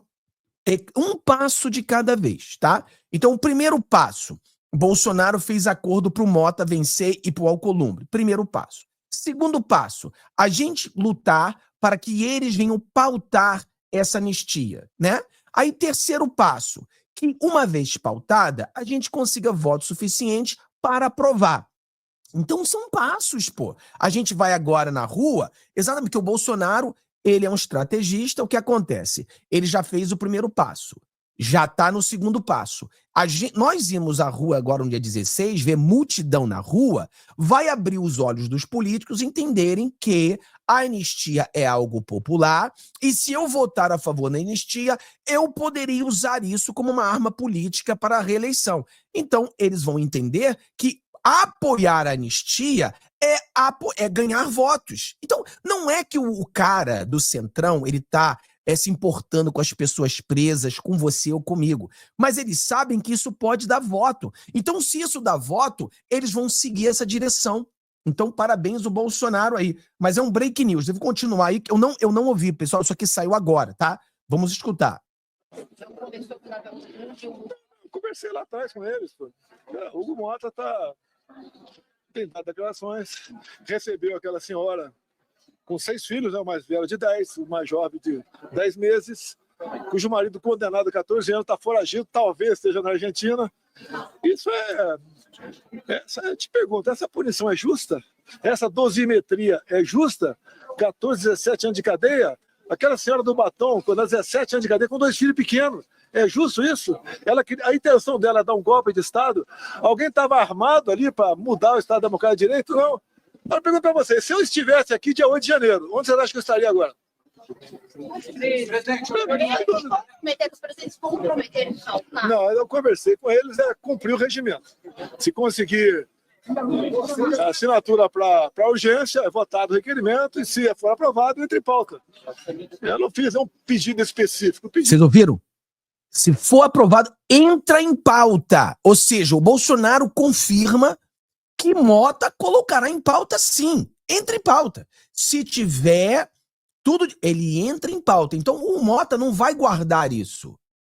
é um passo de cada vez, tá? Então, o primeiro passo, Bolsonaro fez acordo para o Mota vencer e para o Alcolumbre. Primeiro passo. Segundo passo, a gente lutar para que eles venham pautar essa anistia, né? Aí, terceiro passo, que uma vez pautada, a gente consiga votos suficientes para aprovar. Então, são passos, pô. A gente vai agora na rua, exatamente porque o Bolsonaro, ele é um estrategista, o que acontece? Ele já fez o primeiro passo, já está no segundo passo. Nós irmos à rua agora no dia 16, ver multidão na rua, vai abrir os olhos dos políticos entenderem que a anistia é algo popular e se eu votar a favor da anistia, eu poderia usar isso como uma arma política para a reeleição. Então, eles vão entender que apoiar a anistia é ganhar votos. Então, não é que o cara do Centrão, ele tá se importando com as pessoas presas, com você ou comigo. Mas eles sabem que isso pode dar voto. Então, se isso dá voto, eles vão seguir essa direção. Então, parabéns o Bolsonaro aí. Mas é um break news. Devo continuar aí. Eu não ouvi, pessoal. Isso aqui saiu agora, tá? Vamos escutar. Eu conversei lá atrás com eles. Pô. O Hugo Mota tem dado declarações. Recebeu aquela senhora com 6 filhos, né? O mais velho de 10, o mais jovem de 10 meses, cujo marido condenado a 14 anos está foragido, talvez esteja na Argentina. Isso eu te pergunto, essa punição é justa? Essa dosimetria é justa? 14, 17 anos de cadeia? Aquela senhora do batom, com 17 anos de cadeia, com 2 filhos pequenos. É justo isso? A intenção dela é dar um golpe de Estado? Alguém estava armado ali para mudar o Estado Democrático de Direito? Não. Eu pergunto para você, se eu estivesse aqui dia 8 de janeiro, onde você acha que eu estaria agora? Não, eu conversei com eles, cumprir o regimento. Se conseguir a assinatura para urgência, é votado o requerimento, e se for aprovado, entra em pauta. Eu não fiz um pedido específico. Vocês ouviram? Se for aprovado, entra em pauta. Ou seja, o Bolsonaro confirma que Mota colocará em pauta sim. Entra em pauta. Se tiver tudo, ele entra em pauta. Então o Mota não vai guardar isso.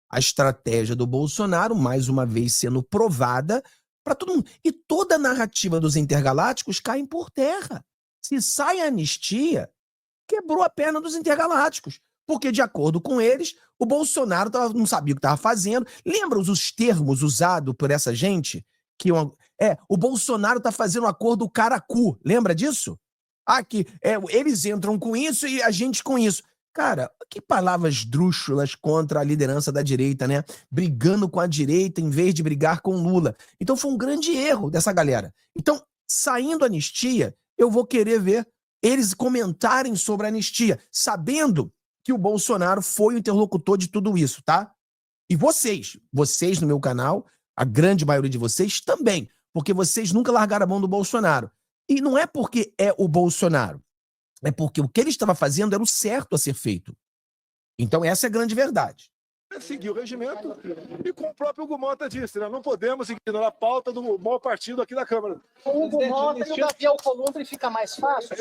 A estratégia do Bolsonaro, mais uma vez sendo provada para todo mundo. E toda a narrativa dos intergalácticos cai por terra. Se sai a anistia, quebrou a perna dos intergalácticos. Porque, de acordo com eles, o Bolsonaro não sabia o que estava fazendo. Lembra os termos usados por essa gente? O Bolsonaro está fazendo um acordo caracu. Lembra disso? Eles entram com isso e a gente com isso. Cara, que palavras drúxulas contra a liderança da direita, né? Brigando com a direita em vez de brigar com Lula. Então foi um grande erro dessa galera. Então, saindo a anistia, eu vou querer ver eles comentarem sobre a anistia, sabendo que o Bolsonaro foi o interlocutor de tudo isso, tá? E vocês no meu canal, a grande maioria de vocês também, porque vocês nunca largaram a mão do Bolsonaro. E não é porque é o Bolsonaro, é porque o que ele estava fazendo era o certo a ser feito. Então essa é a grande verdade. Seguir o regimento e como o próprio Hugo Mota disse, né? Não podemos ignorar a pauta do maior partido aqui da Câmara. O Hugo Mota e o Davi Alcolumbre fica mais fácil?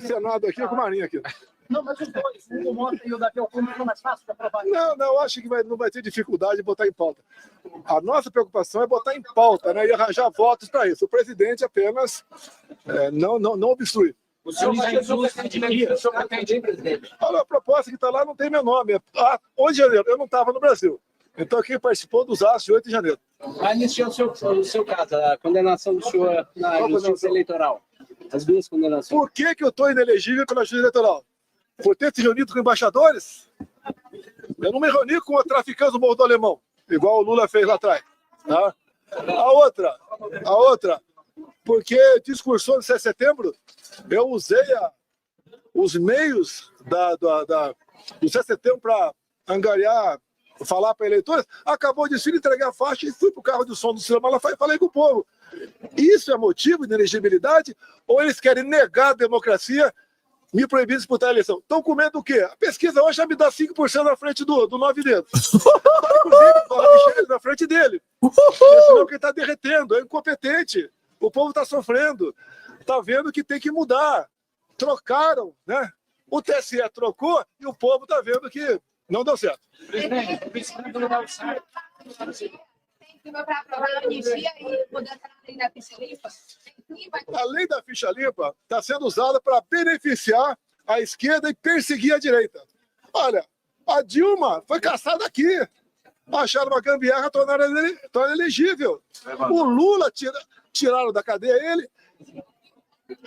Senado aqui com o Marinho aqui. Não, mas os dois, o Hugo Mota e o Davi Alcolumbre ficam mais fácil de aprovar? Não, acho que não vai ter dificuldade de botar em pauta. A nossa preocupação é botar em pauta, né? E arranjar votos para isso. O presidente apenas não obstrui. O senhor pretende, presidente? Olha, a proposta que está lá não tem meu nome. 8 de janeiro, eu não estava no Brasil. Então, quem participou dos atos de 8 de janeiro. Vai iniciar o seu caso, a condenação do senhor na justiça eleitoral. As duas condenações. Por que eu estou inelegível pela justiça eleitoral? Por ter se reunido com embaixadores? Eu não me reuni com traficantes do Morro do Alemão, igual o Lula fez lá atrás. Tá? A outra, porque discursou no 7 de setembro, eu usei os meios do 7 de setembro para angariar, falar para eleitores, acabou o desfile, entreguei a faixa e fui para o carro de som do cinema lá e falei com o povo. Isso é motivo de inelegibilidade ou eles querem negar a democracia, me proibir de disputar a eleição? Estão com medo do quê? A pesquisa hoje já me dá 5% na frente do 9 dedos. Inclusive, na frente dele. Senão quem está derretendo, é incompetente. O povo está sofrendo. Está vendo que tem que mudar. Trocaram, né? O TSE trocou e o povo está vendo que não deu certo. Presidente, o presidente não deu certo. Para aprovar a anistia e mudar a lei da ficha limpa? A lei da ficha limpa está sendo usada para beneficiar a esquerda e perseguir a direita. Olha, a Dilma foi caçada aqui. Acharam uma gambiarra, tornaram elegível. O Lula tiraram da cadeia ele,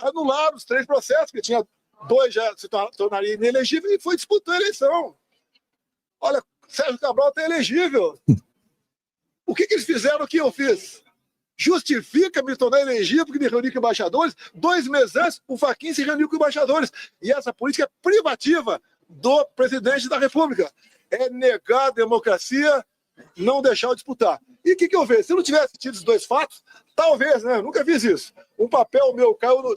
anularam os 3 processos, que tinha 2 já se tornaria inelegível e foi disputar a eleição. Olha, Sérgio Cabral está elegível. O que eles fizeram que eu fiz? Justifica me tornar elegível porque me reuni com embaixadores? 2 meses antes, o Fachin se reuniu com embaixadores. E essa política é privativa do presidente da República. É negar a democracia, não deixar eu disputar. E o que eu vejo? Se eu não tivesse tido esses 2 fatos, talvez, né? Eu nunca fiz isso. Um papel meu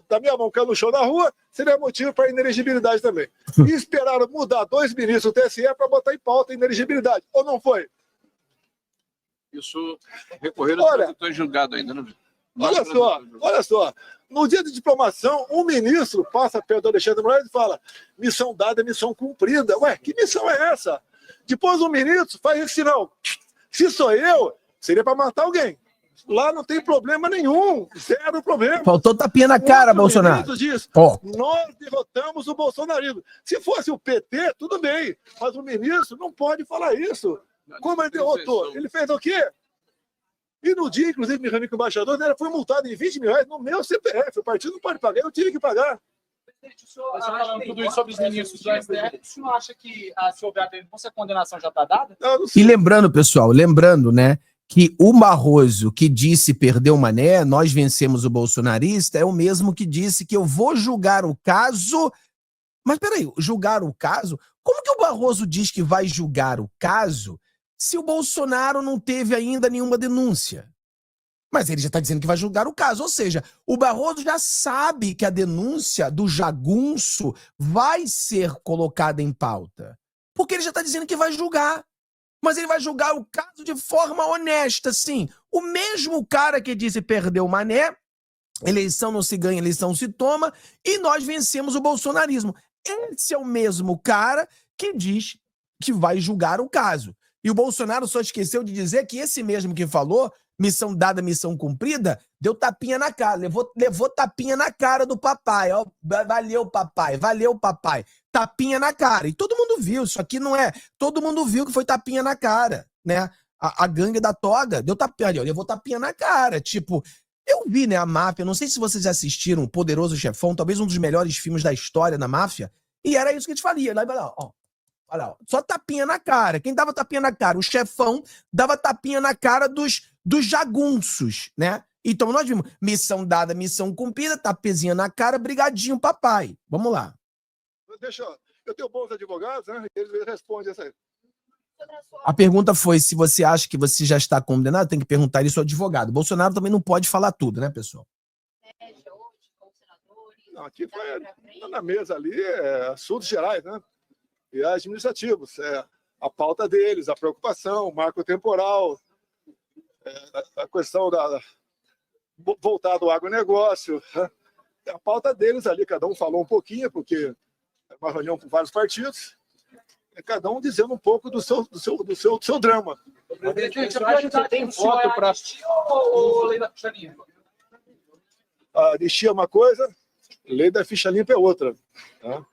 da minha mão caiu no chão da rua, seria motivo para inelegibilidade também. E esperaram mudar 2 ministros do TSE para botar em pauta a inelegibilidade. Ou não foi? Isso recorreram aos produtores julgados ainda, não? Olha só. No dia de diplomação, um ministro passa perto do Alexandre de Moraes e fala: missão dada é missão cumprida. Ué, que missão é essa? Depois o ministro faz isso, não. Se sou eu, seria para matar alguém. Lá não tem problema nenhum. 0 problema. Faltou tapinha na cara, Bolsonaro. O diz, nós derrotamos o bolsonarismo. Se fosse o PT, tudo bem. Mas o ministro não pode falar isso. Como ele derrotou? Ele fez o quê? E no dia, inclusive, me reuni com o embaixador, ele foi multado em R$20 mil no meu CPF. O partido não pode pagar, eu tive que pagar. Presidente, o senhor falando tudo isso sobre os ministros do STF, o senhor acha que se houver a denúncia, a condenação já está dada? E lembrando, pessoal, né, que o Barroso que disse perdeu o Mané, nós vencemos o bolsonarista, é o mesmo que disse que eu vou julgar o caso. Mas peraí, julgar o caso? Como que o Barroso diz que vai julgar o caso se o Bolsonaro não teve ainda nenhuma denúncia? Mas ele já está dizendo que vai julgar o caso. Ou seja, o Barroso já sabe que a denúncia do jagunço vai ser colocada em pauta. Porque ele já está dizendo que vai julgar. mas ele vai julgar o caso de forma honesta, sim. O mesmo cara que disse perdeu o Mané, eleição não se ganha, eleição se toma, e nós vencemos o bolsonarismo. Esse é o mesmo cara que diz que vai julgar o caso. E o Bolsonaro só esqueceu de dizer que esse mesmo que falou, missão dada, missão cumprida, deu tapinha na cara, levou tapinha na cara do papai. Ó, valeu, papai. Tapinha na cara. E todo mundo viu, isso aqui não é... Todo mundo viu que foi tapinha na cara, né? A gangue da toga deu tapinha, levou tapinha na cara. Tipo, eu vi, né, a máfia, não sei se vocês assistiram Poderoso Chefão, talvez um dos melhores filmes da história da máfia, e era isso que a gente faria. Lá, ó. Olha lá, só tapinha na cara. Quem dava tapinha na cara? O chefão dava tapinha na cara dos jagunços, né? Então nós vimos missão dada, missão cumprida, tapezinha na cara, brigadinho, papai. Vamos lá. Eu tenho bons advogados, né? Eles respondem essa aí. A pergunta foi se você acha que você já está condenado, tem que perguntar isso ao advogado. Bolsonaro também não pode falar tudo, né, pessoal? Não, aqui foi na mesa ali, assuntos gerais, né? E administrativos, a pauta deles, a preocupação, o marco temporal, a questão voltado ao agronegócio, a pauta deles ali, cada um falou um pouquinho, porque é uma reunião com vários partidos, cada um dizendo um pouco do seu drama. Presidente, você acha que você tem voto para anistia ou lei da ficha limpa? A anistia é uma coisa, lei da ficha limpa é outra, tá?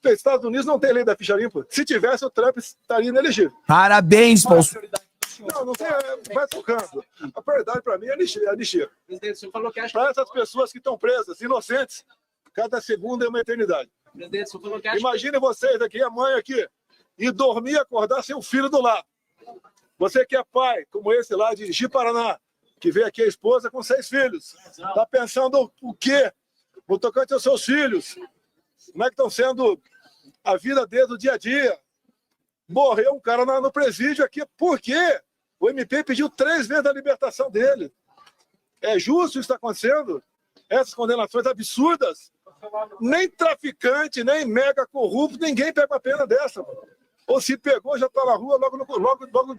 Os Estados Unidos não tem lei da ficha limpa. Se tivesse, o Trump estaria inelegível. Parabéns, Bolsonaro. Não tem, vai tocando. A verdade para mim é anistia. Presidente, o senhor falou que acha para essas pessoas que estão presas, inocentes, cada segundo é uma eternidade. Presidente, o senhor falou que acha... Imagine vocês aqui, a mãe aqui, e dormir e acordar sem o filho do lado. Você que é pai, como esse lá de Ji-Paraná, que veio aqui a esposa com 6 filhos. Está pensando o quê? No tocante aos seus filhos. Como é que estão sendo a vida deles do dia a dia? Morreu um cara no presídio aqui. Por quê? O MP pediu 3 vezes a libertação dele. É justo isso está acontecendo? Essas condenações absurdas? Nem traficante, nem mega corrupto, ninguém pega uma pena dessa. Mano. Ou se pegou, já está na rua logo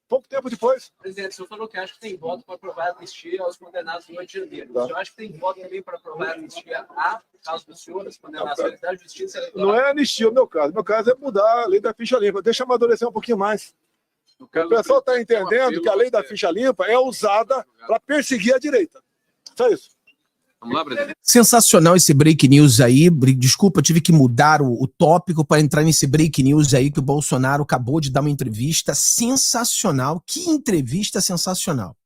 pouco tempo depois. Presidente, o senhor falou que acha que tem voto para aprovar a anistia aos condenados no 8 de janeiro. Tá. O senhor acha que tem voto também para aprovar a anistia a caso do senhor, as condenações da justiça eleitoral? Não é anistia o meu caso. Meu caso é mudar a lei da ficha limpa. Deixa amadurecer um pouquinho mais. O pessoal está entendendo que a lei da ficha limpa é usada para perseguir a direita. Só isso. Vamos lá, presidente. Sensacional esse break news aí. Desculpa, eu tive que mudar o tópico para entrar nesse break news aí que o Bolsonaro acabou de dar uma entrevista sensacional. Que entrevista sensacional.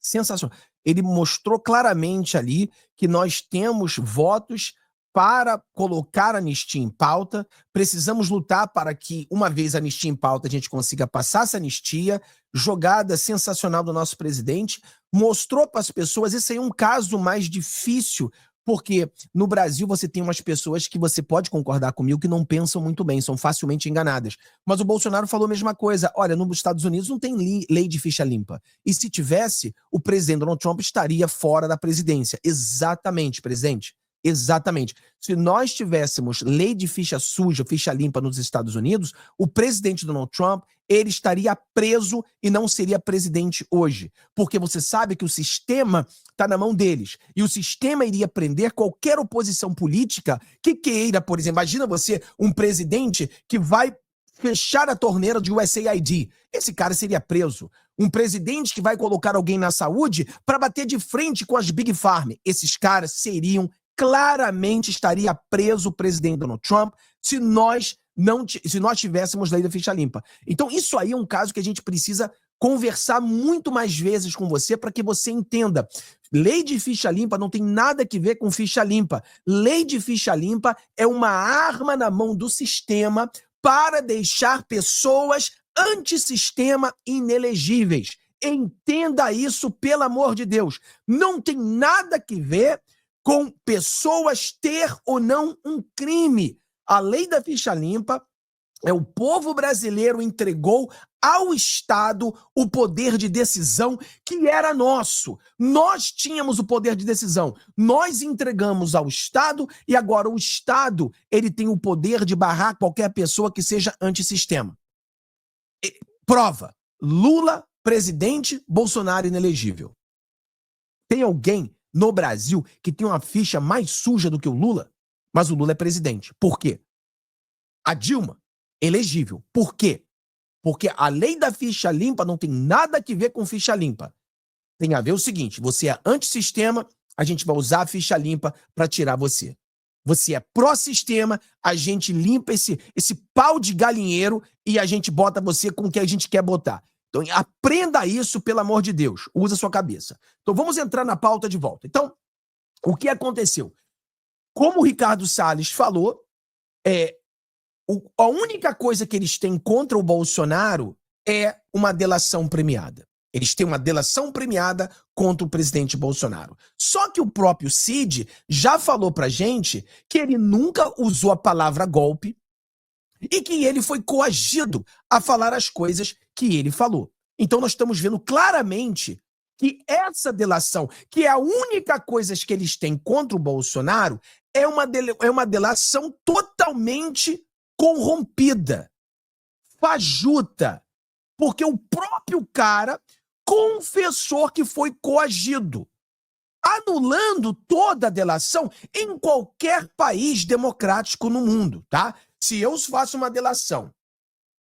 Sensacional. Ele mostrou claramente ali que nós temos votos para colocar a anistia em pauta. Precisamos lutar para que, uma vez a anistia em pauta, a gente consiga passar essa anistia. Jogada sensacional do nosso presidente. Mostrou para as pessoas, esse aí é um caso mais difícil, porque no Brasil você tem umas pessoas que você pode concordar comigo que não pensam muito bem, são facilmente enganadas. Mas o Bolsonaro falou a mesma coisa. Olha, nos Estados Unidos não tem lei de ficha limpa. E se tivesse, o presidente Donald Trump estaria fora da presidência. Exatamente, presidente. Exatamente. Se nós tivéssemos lei de ficha suja, ficha limpa nos Estados Unidos, o presidente Donald Trump, ele estaria preso e não seria presidente hoje. Porque você sabe que o sistema está na mão deles. E o sistema iria prender qualquer oposição política que queira, por exemplo, imagina você, um presidente que vai fechar a torneira de USAID. Esse cara seria preso. Um presidente que vai colocar alguém na saúde para bater de frente com as Big Pharma. Esses caras seriam claramente estaria preso o presidente Donald Trump se nós tivéssemos lei da ficha limpa. Então isso aí é um caso que a gente precisa conversar muito mais vezes com você para que você entenda. Lei de ficha limpa não tem nada a ver com ficha limpa. Lei de ficha limpa é uma arma na mão do sistema para deixar pessoas antissistema inelegíveis. Entenda isso, pelo amor de Deus. Não tem nada a ver com pessoas ter ou não um crime. A lei da ficha limpa é o povo brasileiro entregou ao Estado o poder de decisão que era nosso. Nós tínhamos o poder de decisão. Nós entregamos ao Estado e agora o Estado ele tem o poder de barrar qualquer pessoa que seja antissistema. Prova. Lula, presidente, Bolsonaro inelegível. Tem alguém no Brasil que tem uma ficha mais suja do que o Lula? Mas o Lula é presidente. Por quê? A Dilma, elegível. Por quê? Porque a lei da ficha limpa não tem nada a ver com ficha limpa. Tem a ver o seguinte, você é antissistema, a gente vai usar a ficha limpa para tirar você. Você é pró-sistema, a gente limpa esse pau de galinheiro e a gente bota você com o que a gente quer botar. Então, aprenda isso, pelo amor de Deus. Usa a sua cabeça. Então, vamos entrar na pauta de volta. Então, o que aconteceu? Como o Ricardo Salles falou, a única coisa que eles têm contra o Bolsonaro é uma delação premiada. Eles têm uma delação premiada contra o presidente Bolsonaro. Só que o próprio Cid já falou pra gente que ele nunca usou a palavra golpe e que ele foi coagido a falar as coisas que ele falou. Então nós estamos vendo claramente que essa delação, que é a única coisa que eles têm contra o Bolsonaro, é uma delação totalmente corrompida, fajuta, porque o próprio cara confessou que foi coagido, anulando toda a delação em qualquer país democrático no mundo, tá? Se eu faço uma delação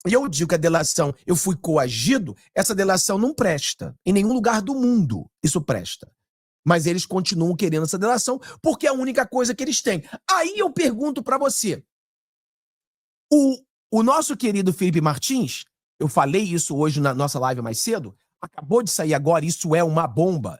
e eu digo que a delação eu fui coagido, essa delação não presta. Em nenhum lugar do mundo isso presta. Mas eles continuam querendo essa delação porque é a única coisa que eles têm. Aí eu pergunto pra você, o nosso querido Felipe Martins, eu falei isso hoje na nossa live mais cedo, acabou de sair agora, isso é uma bomba,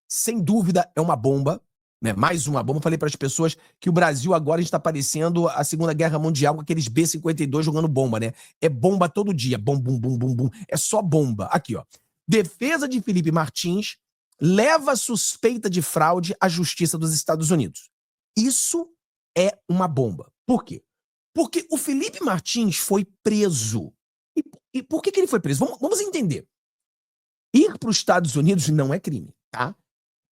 sem dúvida é uma bomba, né? Mais uma bomba. Falei para as pessoas que o Brasil agora está parecendo a Segunda Guerra Mundial com aqueles B-52 jogando bomba, né? É bomba todo dia, bum, bum, bum, bum, bum, é só bomba. Aqui, ó. Defesa de Felipe Martins leva suspeita de fraude à Justiça dos Estados Unidos. Isso é uma bomba. Por quê? Porque o Felipe Martins foi preso. E por que ele foi preso? Vamos entender. Ir para os Estados Unidos não é crime, tá?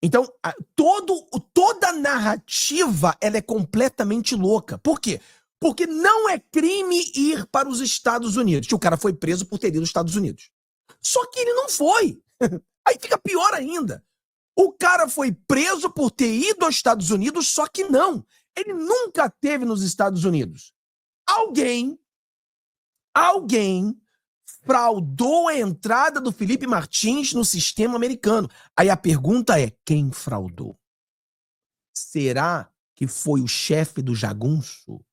Então, toda a narrativa ela é completamente louca. Por quê? Porque não é crime ir para os Estados Unidos. Que o cara foi preso por ter ido aos Estados Unidos. Só que ele não foi. Aí fica pior ainda. O cara foi preso por ter ido aos Estados Unidos, só que não. Ele nunca esteve nos Estados Unidos. Alguém fraudou a entrada do Felipe Martins no sistema americano. Aí a pergunta é, quem fraudou? Será que foi o chefe do jagunço?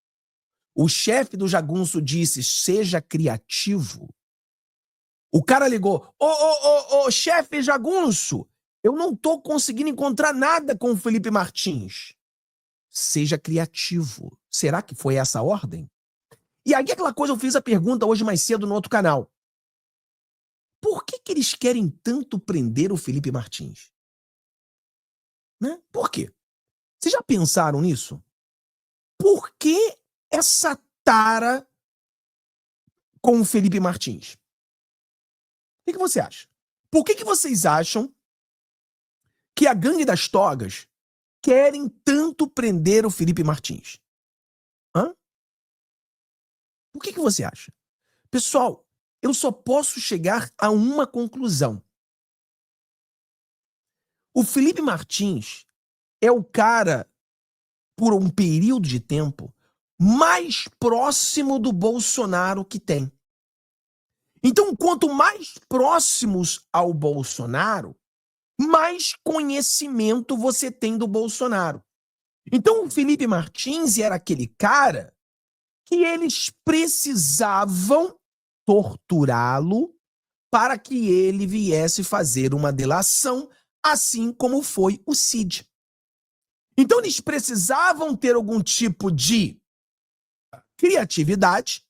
O chefe do jagunço disse, seja criativo. O cara ligou, ô, chefe jagunço, eu não tô conseguindo encontrar nada com o Felipe Martins. Seja criativo. Será que foi essa a ordem? E aí aquela coisa, eu fiz a pergunta hoje mais cedo no outro canal. Por que eles querem tanto prender o Felipe Martins? Né? Por quê? Vocês já pensaram nisso? Por que essa tara com o Felipe Martins? O que você acha? Por que vocês acham que a gangue das togas querem tanto prender o Felipe Martins? Hã? O que você acha? Pessoal, eu só posso chegar a uma conclusão. O Felipe Martins é o cara, por um período de tempo, mais próximo do Bolsonaro que tem. Então, quanto mais próximos ao Bolsonaro, mais conhecimento você tem do Bolsonaro. Então, o Felipe Martins era aquele cara que eles precisavam torturá-lo para que ele viesse fazer uma delação, assim como foi o Cid. Então, eles precisavam ter algum tipo de criatividade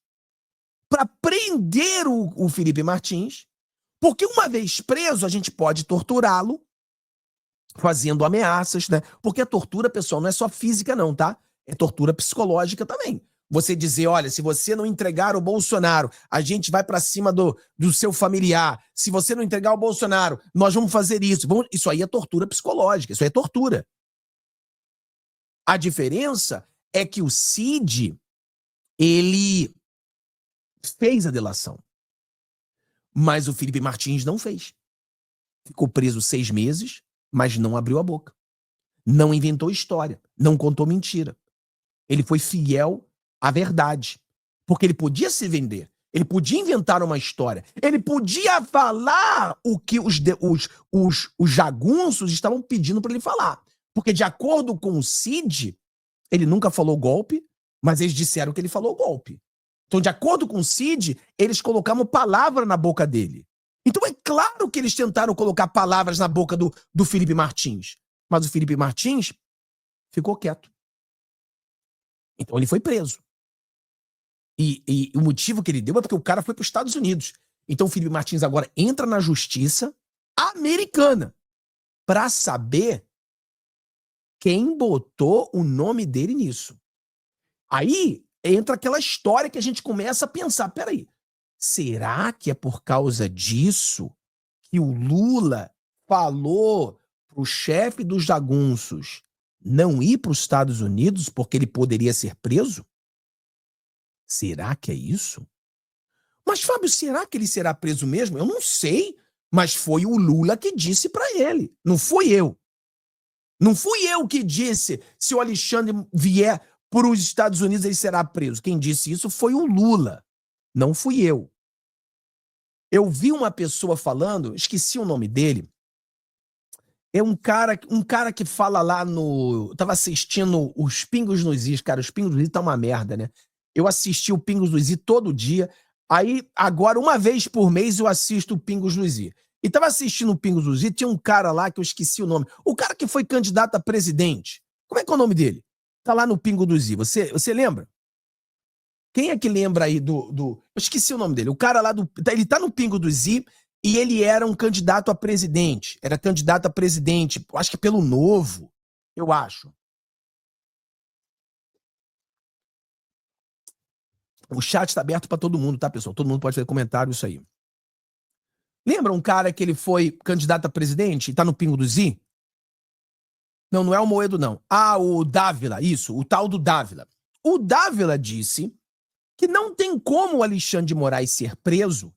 para prender o Felipe Martins, porque uma vez preso, a gente pode torturá-lo, fazendo ameaças, né? Porque a tortura, pessoal, não é só física não, tá? É tortura psicológica também. Você dizer, olha, se você não entregar o Bolsonaro, a gente vai para cima do seu familiar. Se você não entregar o Bolsonaro, nós vamos fazer isso. Isso aí é tortura psicológica, isso aí é tortura. A diferença é que o Cid, ele fez a delação. Mas o Felipe Martins não fez. Ficou preso 6 meses, mas não abriu a boca. Não inventou história, não contou mentira. Ele foi fiel à verdade. Porque ele podia se vender, ele podia inventar uma história, ele podia falar o que os jagunços estavam pedindo para ele falar. Porque, de acordo com o Cid, ele nunca falou golpe, mas eles disseram que ele falou golpe. Então, de acordo com o Cid, eles colocavam palavra na boca dele. Então, é claro que eles tentaram colocar palavras na boca do Felipe Martins. Mas o Felipe Martins ficou quieto. Então, ele foi preso. E o motivo que ele deu é porque o cara foi para os Estados Unidos. Então, o Felipe Martins agora entra na justiça americana para saber quem botou o nome dele nisso. Aí entra aquela história que a gente começa a pensar, peraí, será que é por causa disso que o Lula falou pro chefe dos jagunços não ir para os Estados Unidos porque ele poderia ser preso? Será que é isso? Mas, Fábio, será que ele será preso mesmo? Eu não sei, mas foi o Lula que disse para ele, não fui eu. Não fui eu que disse, se o Alexandre vier para os Estados Unidos, ele será preso. Quem disse isso foi o Lula, não fui eu. Eu vi uma pessoa falando, esqueci o nome dele, é um cara que fala lá no... Eu tava assistindo os Pingos nos Is, cara, os Pingos nos Is tá uma merda, né? Eu assisti o Pingos nos Is todo dia, aí agora uma vez por mês eu assisto o Pingos nos Is. E tava assistindo o Pingos nos Is, tinha um cara lá que eu esqueci o nome, o cara que foi candidato a presidente. Como é que é o nome dele? Tá lá no Pingo dos Is. Você lembra? Quem é que lembra aí Eu esqueci o nome dele. O cara lá ele tá no Pingo dos Is e ele era um candidato a presidente. Era candidato a presidente, acho que pelo Novo, eu acho. O chat tá aberto pra todo mundo, tá, pessoal? Todo mundo pode fazer comentário, isso aí. Lembra um cara que ele foi candidato a presidente e tá no Pingo dos Is? Não, não é o Moedo, não. Ah, o Dávila, isso, o tal do Dávila. O Dávila disse que não tem como o Alexandre de Moraes ser preso,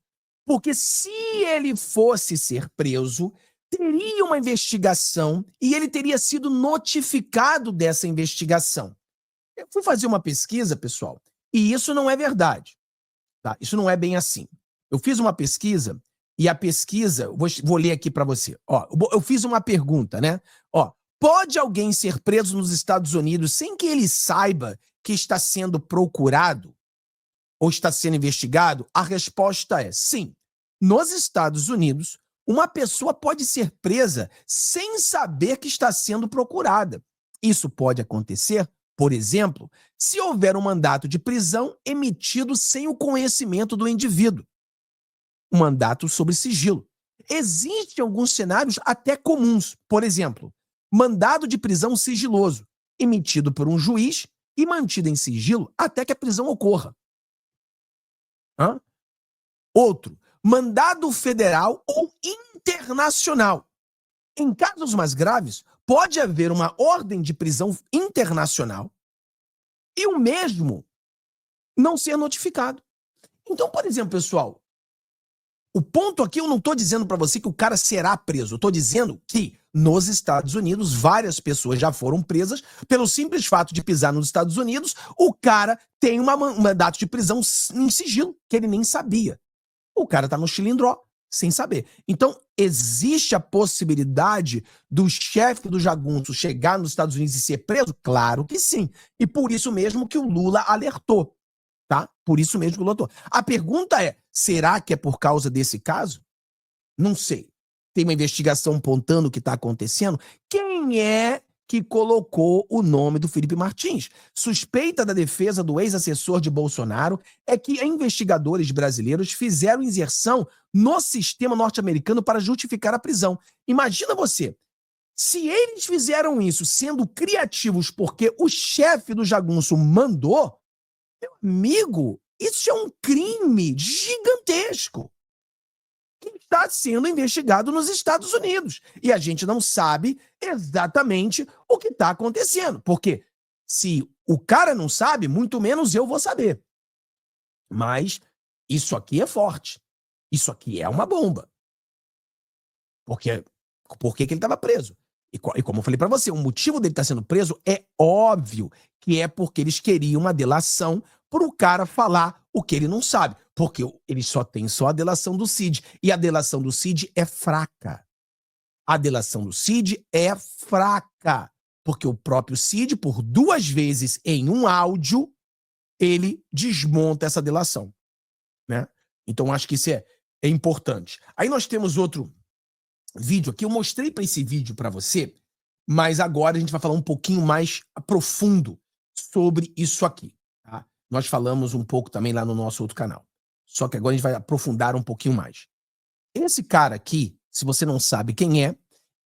porque se ele fosse ser preso, teria uma investigação e ele teria sido notificado dessa investigação. Eu fui fazer uma pesquisa, pessoal, e isso não é verdade. Tá? Isso não é bem assim. Eu fiz uma pesquisa e a pesquisa, vou ler aqui para você. Ó, eu fiz uma pergunta, né? Ó, pode alguém ser preso nos Estados Unidos sem que ele saiba que está sendo procurado ou está sendo investigado? A resposta é sim. Nos Estados Unidos, uma pessoa pode ser presa sem saber que está sendo procurada. Isso pode acontecer, por exemplo, se houver um mandato de prisão emitido sem o conhecimento do indivíduo. Um mandato sob sigilo. Existem alguns cenários até comuns. Por exemplo, mandado de prisão sigiloso, emitido por um juiz e mantido em sigilo até que a prisão ocorra. Outro, mandado federal ou internacional. Em casos mais graves, pode haver uma ordem de prisão internacional e o mesmo não ser notificado. Então, por exemplo, pessoal, o ponto aqui, eu não estou dizendo para você que o cara será preso. Eu estou dizendo que nos Estados Unidos, várias pessoas já foram presas pelo simples fato de pisar nos Estados Unidos. O cara tem um mandato de prisão em sigilo, que ele nem sabia. O cara está no chilindró, sem saber. Então, existe a possibilidade do chefe do jagunço chegar nos Estados Unidos e ser preso? Claro que sim. E por isso mesmo que o Lula alertou. Tá? Por isso mesmo que o Lula alertou. A pergunta é, será que é por causa desse caso? Não sei. Tem uma investigação apontando o que está acontecendo. Quem é que colocou o nome do Felipe Martins? Suspeita da defesa do ex-assessor de Bolsonaro é que investigadores brasileiros fizeram inserção no sistema norte-americano para justificar a prisão. Imagina você, se eles fizeram isso sendo criativos porque o chefe do jagunço mandou, meu amigo, isso é um crime gigantesco que está sendo investigado nos Estados Unidos. E a gente não sabe exatamente o que está acontecendo. Porque se o cara não sabe, muito menos eu vou saber. Mas isso aqui é forte. Isso aqui é uma bomba. Por que ele estava preso? E como eu falei para você, o motivo dele estar sendo preso é óbvio que é porque eles queriam uma delação para o cara falar o que ele não sabe. Porque eles só têm a delação do Cid. E a delação do Cid é fraca. A delação do Cid é fraca. Porque o próprio Cid, por 2 vezes em um áudio, ele desmonta essa delação. Né? Então, acho que isso é importante. Aí nós temos outro vídeo aqui. Eu mostrei para esse vídeo para você, mas agora a gente vai falar um pouquinho mais profundo sobre isso aqui. Tá? Nós falamos um pouco também lá no nosso outro canal. Só que agora a gente vai aprofundar um pouquinho mais. Esse cara aqui, se você não sabe quem é,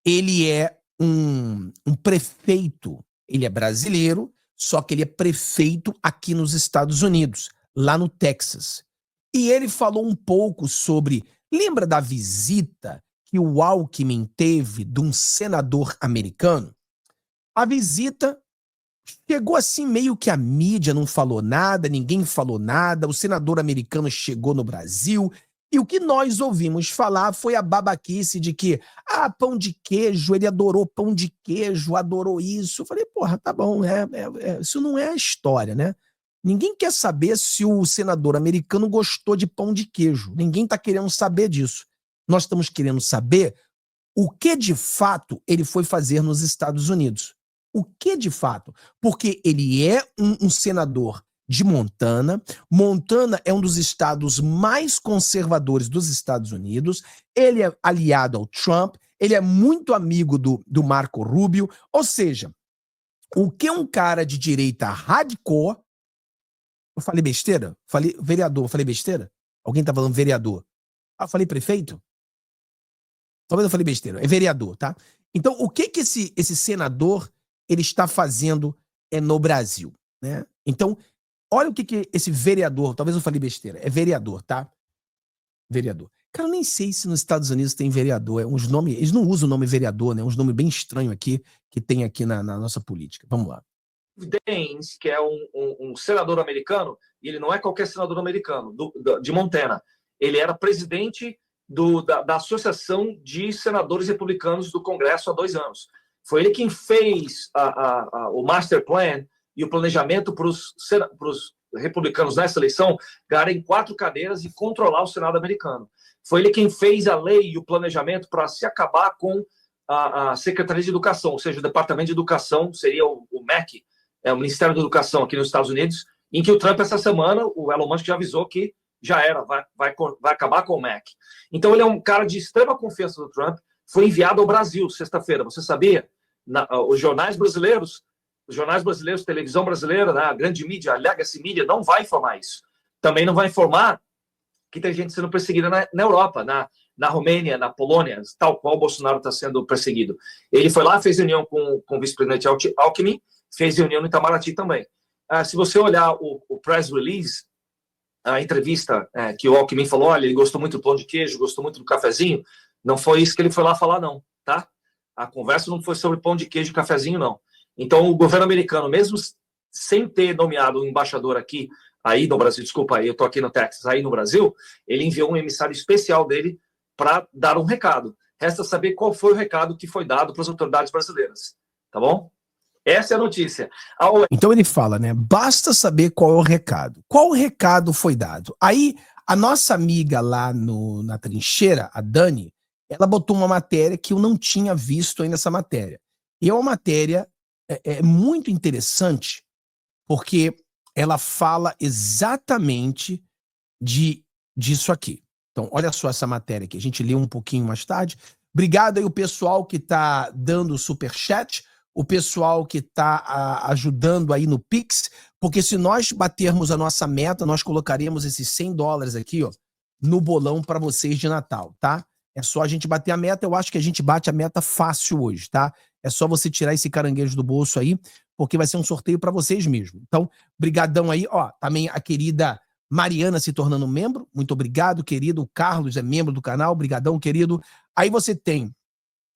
ele é um prefeito. Ele é brasileiro, só que ele é prefeito aqui nos Estados Unidos, lá no Texas. E ele falou um pouco sobre... Lembra da visita que o Alckmin teve de um senador americano? A visita chegou assim meio que a mídia não falou nada, ninguém falou nada, o senador americano chegou no Brasil e o que nós ouvimos falar foi a babaquice de que, pão de queijo, ele adorou pão de queijo, adorou isso. Eu falei, porra, tá bom, isso não é a história, né? Ninguém quer saber se o senador americano gostou de pão de queijo. Ninguém tá querendo saber disso. Nós estamos querendo saber o que de fato ele foi fazer nos Estados Unidos. O que de fato? Porque ele é um senador de Montana. Montana é um dos estados mais conservadores dos Estados Unidos. Ele é aliado ao Trump. Ele é muito amigo do Marco Rubio. Ou seja, o que um cara de direita hardcore... Eu falei besteira? Falei vereador, falei besteira? Alguém tá falando vereador? Eu falei prefeito? Talvez eu falei besteira. É vereador, tá? Então, o que esse senador ele está fazendo no Brasil, né? Então, olha o que esse vereador... Talvez eu falei besteira. É vereador, tá? Vereador. Cara, eu nem sei se nos Estados Unidos tem vereador. Uns nomes, eles não usam o nome vereador, né? Uns nomes bem estranhos aqui que tem aqui na nossa política. Vamos lá. Daines, que é um senador americano, e ele não é qualquer senador americano, de Montana. Ele era presidente da Associação de Senadores Republicanos do Congresso há 2 anos. Foi ele quem fez o master plan e o planejamento para os republicanos nessa eleição ganharem 4 cadeiras e controlar o Senado americano. Foi ele quem fez a lei e o planejamento para se acabar com a Secretaria de Educação, ou seja, o Departamento de Educação seria o MEC, o Ministério da Educação aqui nos Estados Unidos, em que o Trump, essa semana, o Elon Musk já avisou que já era, vai acabar com o MEC. Então, ele é um cara de extrema confiança do Trump, foi enviado ao Brasil sexta-feira, você sabia? Os jornais brasileiros, televisão brasileira, a grande mídia, a legacy mídia, não vai informar isso. Também não vai informar que tem gente sendo perseguida na Europa, na Romênia, na Polônia, tal qual o Bolsonaro está sendo perseguido. Ele foi lá, fez reunião com o vice-presidente Alckmin, fez reunião no Itamaraty também. Se você olhar o press release, a entrevista que o Alckmin falou, olha, ele gostou muito do pão de queijo, gostou muito do cafezinho, não foi isso que ele foi lá falar, não, tá? A conversa não foi sobre pão de queijo e cafezinho, não. Então, o governo americano, mesmo sem ter nomeado um embaixador aqui, aí no Brasil, desculpa, eu tô aqui no Texas, aí no Brasil, ele enviou um emissário especial dele para dar um recado. Resta saber qual foi o recado que foi dado para as autoridades brasileiras, tá bom? Essa é a notícia. Então ele fala, né? Basta saber qual é o recado. Qual recado foi dado? Aí, a nossa amiga lá na trincheira, a Dani, ela botou uma matéria que eu não tinha visto ainda essa matéria. E é uma matéria muito interessante, porque ela fala exatamente disso aqui. Então, olha só essa matéria aqui. A gente leu um pouquinho mais tarde. Obrigado aí o pessoal que está dando o superchat, o pessoal que está ajudando aí no Pix, porque se nós batermos a nossa meta, nós colocaremos esses $100 aqui, ó, no bolão para vocês de Natal, tá? É só a gente bater a meta. Eu acho que a gente bate a meta fácil hoje, tá? É só você tirar esse caranguejo do bolso aí, porque vai ser um sorteio para vocês mesmo. Então, brigadão aí, ó, também a querida Mariana se tornando membro. Muito obrigado, querido. O Carlos é membro do canal. Brigadão, querido. Aí você tem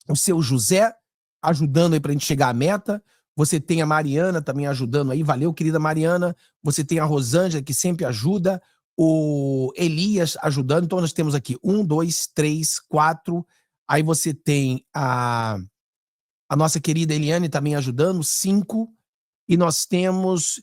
o seu José ajudando aí pra gente chegar à meta. Você tem a Mariana também ajudando aí. Valeu, querida Mariana. Você tem a Rosângela, que sempre ajuda. o Elias ajudando. Então, nós temos aqui 1, 2, 3, 4. Aí você tem a nossa querida Eliane também ajudando, 5. E nós temos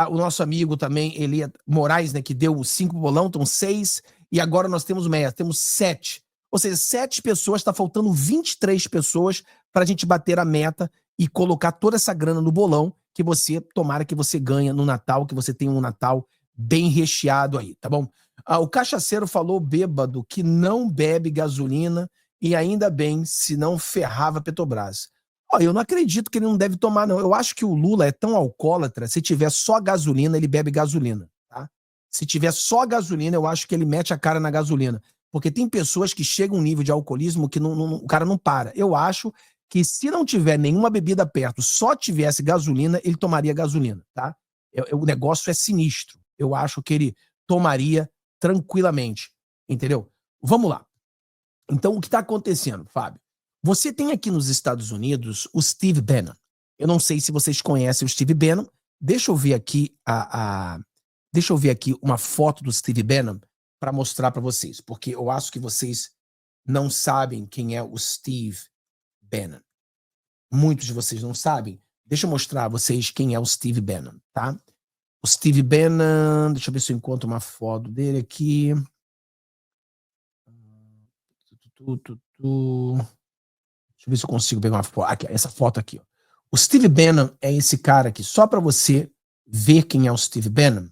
o nosso amigo também, Elias Moraes, né, que deu 5 bolão, então 6. E agora nós temos o Meia, temos 7. Ou seja, 7 pessoas, está faltando 23 pessoas para a gente bater a meta e colocar toda essa grana no bolão que você, tomara que você ganhe no Natal, que você tenha um Natal bem recheado aí, tá bom? O cachaceiro falou, bêbado, que não bebe gasolina e ainda bem, se não ferrava Petrobras. Eu não acredito que ele não deve tomar, não. Eu acho que o Lula é tão alcoólatra, se tiver só gasolina, ele bebe gasolina, tá? Se tiver só gasolina, eu acho que ele mete a cara na gasolina. Porque tem pessoas que chegam a um nível de alcoolismo que o cara não para. Eu acho que se não tiver nenhuma bebida perto, só tivesse gasolina, ele tomaria gasolina, tá? O negócio é sinistro. Eu acho que ele tomaria tranquilamente, entendeu? Vamos lá. Então, o que está acontecendo, Fábio? Você tem aqui nos Estados Unidos o Steve Bannon. Eu não sei se vocês conhecem o Steve Bannon. Deixa eu ver aqui deixa eu ver aqui uma foto do Steve Bannon para mostrar para vocês, porque eu acho que vocês não sabem quem é o Steve Bannon. Muitos de vocês não sabem. Deixa eu mostrar a vocês quem é o Steve Bannon, tá? O Steve Bannon, deixa eu ver se eu encontro uma foto dele aqui. Deixa eu ver se eu consigo pegar uma foto. Aqui, essa foto aqui. Ó. O Steve Bannon é esse cara aqui. Só para você ver quem é o Steve Bannon.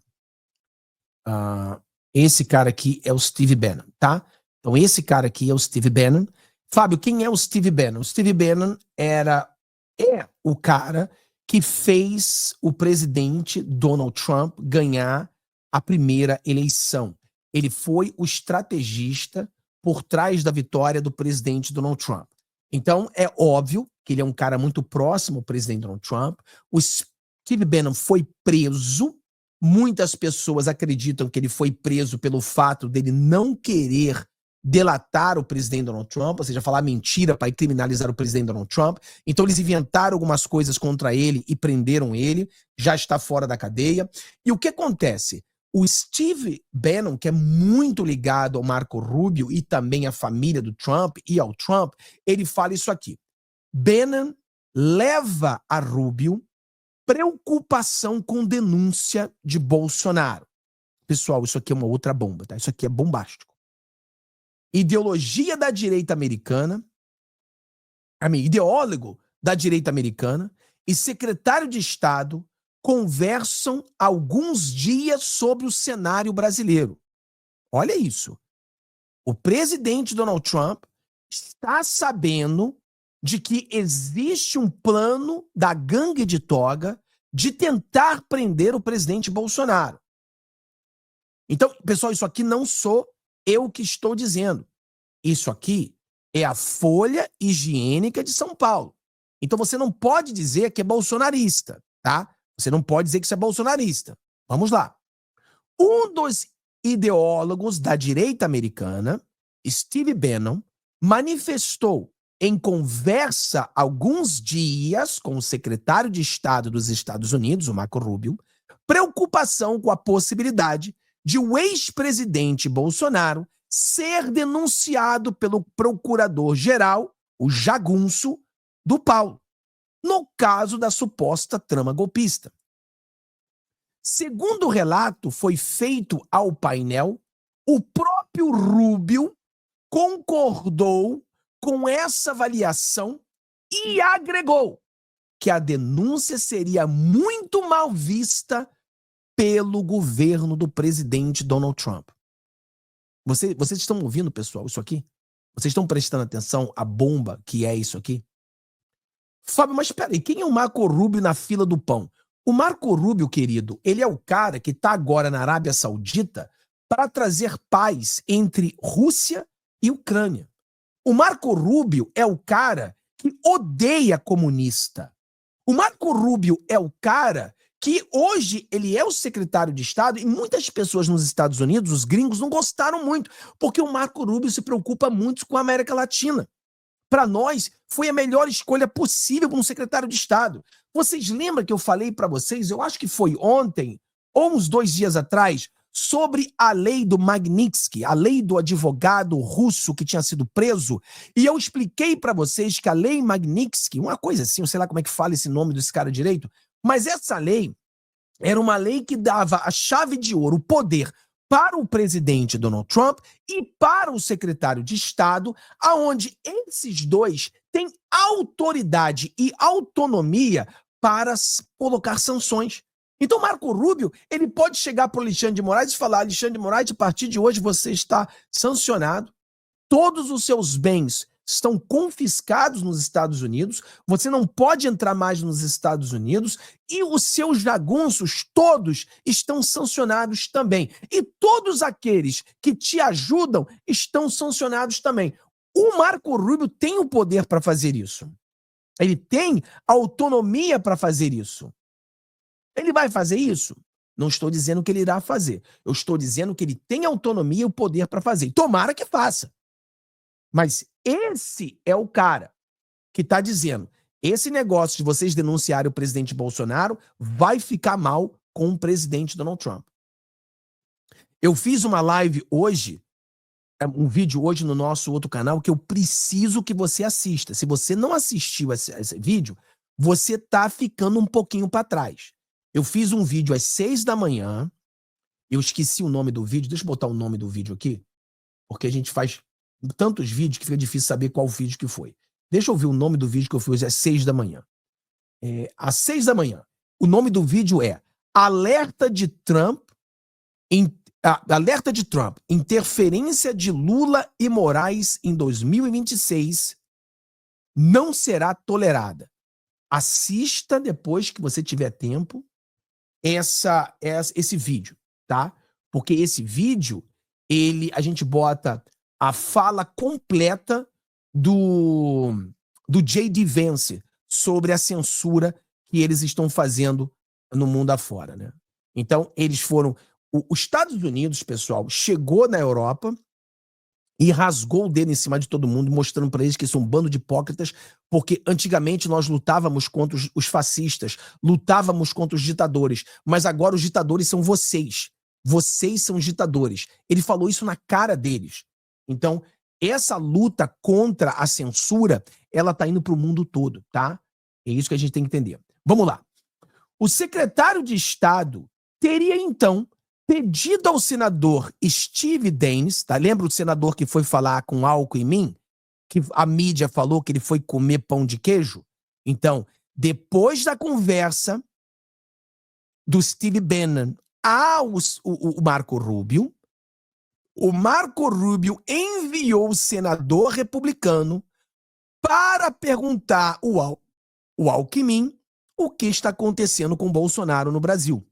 Esse cara aqui é o Steve Bannon, tá? Então esse cara aqui é o Steve Bannon. Fábio, quem é o Steve Bannon? O Steve Bannon é o cara que fez o presidente Donald Trump ganhar a primeira eleição. Ele foi o estrategista por trás da vitória do presidente Donald Trump. Então, é óbvio que ele é um cara muito próximo ao presidente Donald Trump. O Steve Bannon foi preso. Muitas pessoas acreditam que ele foi preso pelo fato dele não querer delatar o presidente Donald Trump, ou seja, falar mentira para criminalizar o presidente Donald Trump. Então eles inventaram algumas coisas contra ele e prenderam ele, já está fora da cadeia. E o que acontece? O Steve Bannon, que é muito ligado ao Marco Rubio e também à família do Trump e ao Trump, ele fala isso aqui. Bannon leva a Rubio preocupação com denúncia de Bolsonaro. Pessoal, isso aqui é uma outra bomba, tá? Isso aqui é bombástico. Ideologia da direita americana, ideólogo da direita americana e secretário de Estado conversam alguns dias sobre o cenário brasileiro. Olha isso. O presidente Donald Trump está sabendo de que existe um plano da gangue de toga de tentar prender o presidente Bolsonaro. Então, pessoal, isso aqui não sou eu que estou dizendo. Isso aqui é a Folha Higiênica de São Paulo. Então você não pode dizer que é bolsonarista, tá? Você não pode dizer que isso é bolsonarista. Vamos lá. Um dos ideólogos da direita americana, Steve Bannon, manifestou em conversa há alguns dias com o secretário de Estado dos Estados Unidos, o Marco Rubio, preocupação com a possibilidade de o ex-presidente Bolsonaro ser denunciado pelo procurador-geral, o jagunço, do Paulo, no caso da suposta trama golpista. Segundo o relato foi feito ao painel, o próprio Rubio concordou com essa avaliação e agregou que a denúncia seria muito mal vista pelo governo do presidente Donald Trump. Vocês estão ouvindo, pessoal, isso aqui? Vocês estão prestando atenção à bomba que é isso aqui? Fábio, mas espera aí, quem é o Marco Rubio na fila do pão? O Marco Rubio, querido, ele é o cara que está agora na Arábia Saudita para trazer paz entre Rússia e Ucrânia. O Marco Rubio é o cara que odeia comunista. O Marco Rubio é o cara que hoje ele é o secretário de Estado e muitas pessoas nos Estados Unidos, os gringos, não gostaram muito, porque o Marco Rubio se preocupa muito com a América Latina. Para nós, foi a melhor escolha possível para um secretário de Estado. Vocês lembram que eu falei para vocês, eu acho que foi ontem, ou uns 2 dias atrás, sobre a lei do Magnitsky, a lei do advogado russo que tinha sido preso, e eu expliquei para vocês que a lei Magnitsky, uma coisa assim, eu sei lá como é que fala esse nome desse cara direito, mas essa lei era uma lei que dava a chave de ouro, o poder para o presidente Donald Trump e para o secretário de Estado, aonde esses dois têm autoridade e autonomia para colocar sanções. Então, Marco Rubio, ele pode chegar para o Alexandre de Moraes e falar: Alexandre de Moraes, a partir de hoje você está sancionado, todos os seus bens estão confiscados nos Estados Unidos, você não pode entrar mais nos Estados Unidos e os seus jagunços todos estão sancionados também. E todos aqueles que te ajudam estão sancionados também. O Marco Rubio tem o poder para fazer isso. Ele tem autonomia para fazer isso. Ele vai fazer isso? Não estou dizendo que ele irá fazer. Eu estou dizendo que ele tem autonomia e o poder para fazer. Tomara que faça. Mas esse é o cara que está dizendo: esse negócio de vocês denunciarem o presidente Bolsonaro vai ficar mal com o presidente Donald Trump. Eu fiz uma live hoje, um vídeo hoje no nosso outro canal que eu preciso que você assista. Se você não assistiu esse vídeo, você está ficando um pouquinho para trás. Eu fiz um vídeo às 6 da manhã, eu esqueci o nome do vídeo, deixa eu botar o nome do vídeo aqui, porque a gente faz tantos vídeos que fica difícil saber qual vídeo que foi. Deixa eu ver o nome do vídeo que eu fiz às 6 da manhã. Às 6 da manhã. O nome do vídeo é Alerta de Trump, interferência de Lula e Moraes em 2026 não será tolerada. Assista depois que você tiver tempo esse vídeo, tá? Porque esse vídeo, a gente bota a fala completa do J.D. Vance sobre a censura que eles estão fazendo no mundo afora, né? Então, eles foram... Os Estados Unidos, pessoal, chegou na Europa e rasgou o dedo em cima de todo mundo, mostrando para eles que são um bando de hipócritas, porque antigamente nós lutávamos contra os fascistas, lutávamos contra os ditadores, mas agora os ditadores são vocês. Vocês são os ditadores. Ele falou isso na cara deles. Então, essa luta contra a censura, ela tá indo para o mundo todo, tá? É isso que a gente tem que entender. Vamos lá. O secretário de Estado teria, então, pedido ao senador Steve Daines, tá? Lembra o senador que foi falar com álcool em mim? Que a mídia falou que ele foi comer pão de queijo? Então, depois da conversa do Steve Bannon ao Marco Rubio, o Marco Rubio enviou o senador republicano para perguntar ao Alckmin o que está acontecendo com Bolsonaro no Brasil.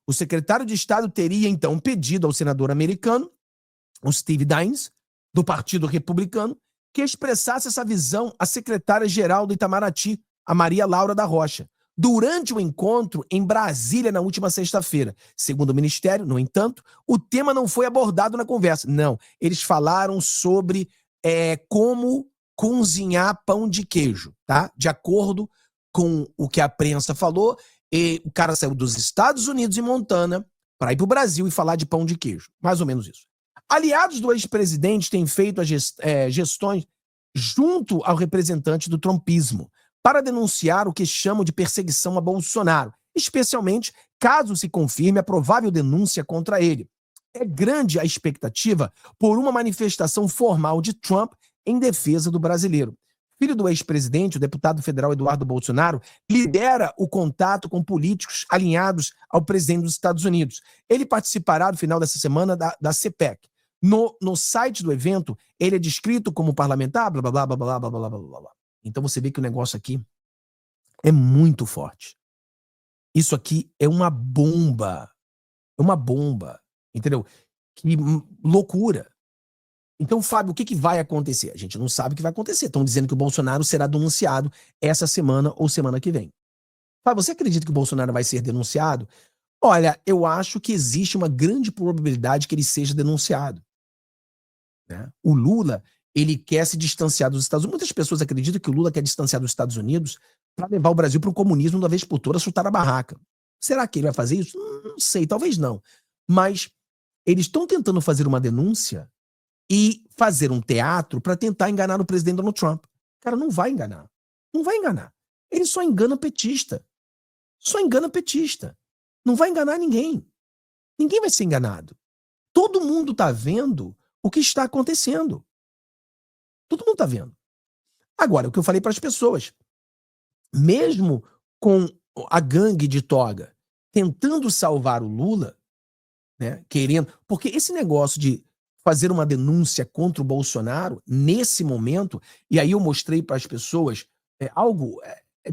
O secretário de Estado teria, então, pedido ao senador americano, o Steve Daines, do Partido Republicano, que expressasse essa visão à secretária-geral do Itamaraty, a Maria Laura da Rocha, durante o encontro em Brasília na última sexta-feira. Segundo o Ministério, no entanto, o tema não foi abordado na conversa. Não, eles falaram sobre como cozinhar pão de queijo, tá? De acordo com o que a prensa falou, o cara saiu dos Estados Unidos, em Montana, para ir para o Brasil e falar de pão de queijo. Mais ou menos isso. Aliados do ex-presidente têm feito as gestões junto ao representante do trumpismo para denunciar o que chamam de perseguição a Bolsonaro, especialmente caso se confirme a provável denúncia contra ele. É grande a expectativa por uma manifestação formal de Trump em defesa do brasileiro. Filho do ex-presidente, o deputado federal Eduardo Bolsonaro, lidera o contato com políticos alinhados ao presidente dos Estados Unidos. Ele participará no final dessa semana da CPEC. No site do evento, ele é descrito como parlamentar, blá, blá, blá, blá, blá, blá, blá, blá, blá. Então você vê que o negócio aqui é muito forte. Isso aqui é uma bomba. É uma bomba. Entendeu? Que loucura. Então, Fábio, o que vai acontecer? A gente não sabe o que vai acontecer. Estão dizendo que o Bolsonaro será denunciado essa semana ou semana que vem. Fábio, você acredita que o Bolsonaro vai ser denunciado? Olha, eu acho que existe uma grande probabilidade que ele seja denunciado. Né? O Lula, ele quer se distanciar dos Estados Unidos. Muitas pessoas acreditam que o Lula quer distanciar dos Estados Unidos para levar o Brasil para o comunismo de uma vez por todas, chutar a barraca. Será que ele vai fazer isso? Não sei, talvez não. Mas eles estão tentando fazer uma denúncia e fazer um teatro para tentar enganar o presidente Donald Trump. Cara, não vai enganar. Não vai enganar. Ele só engana petista. Só engana petista. Não vai enganar ninguém. Ninguém vai ser enganado. Todo mundo está vendo o que está acontecendo. Todo mundo está vendo. Agora, o que eu falei para as pessoas, mesmo com a gangue de toga tentando salvar o Lula, né, querendo, porque esse negócio de fazer uma denúncia contra o Bolsonaro nesse momento, e aí eu mostrei para as pessoas algo,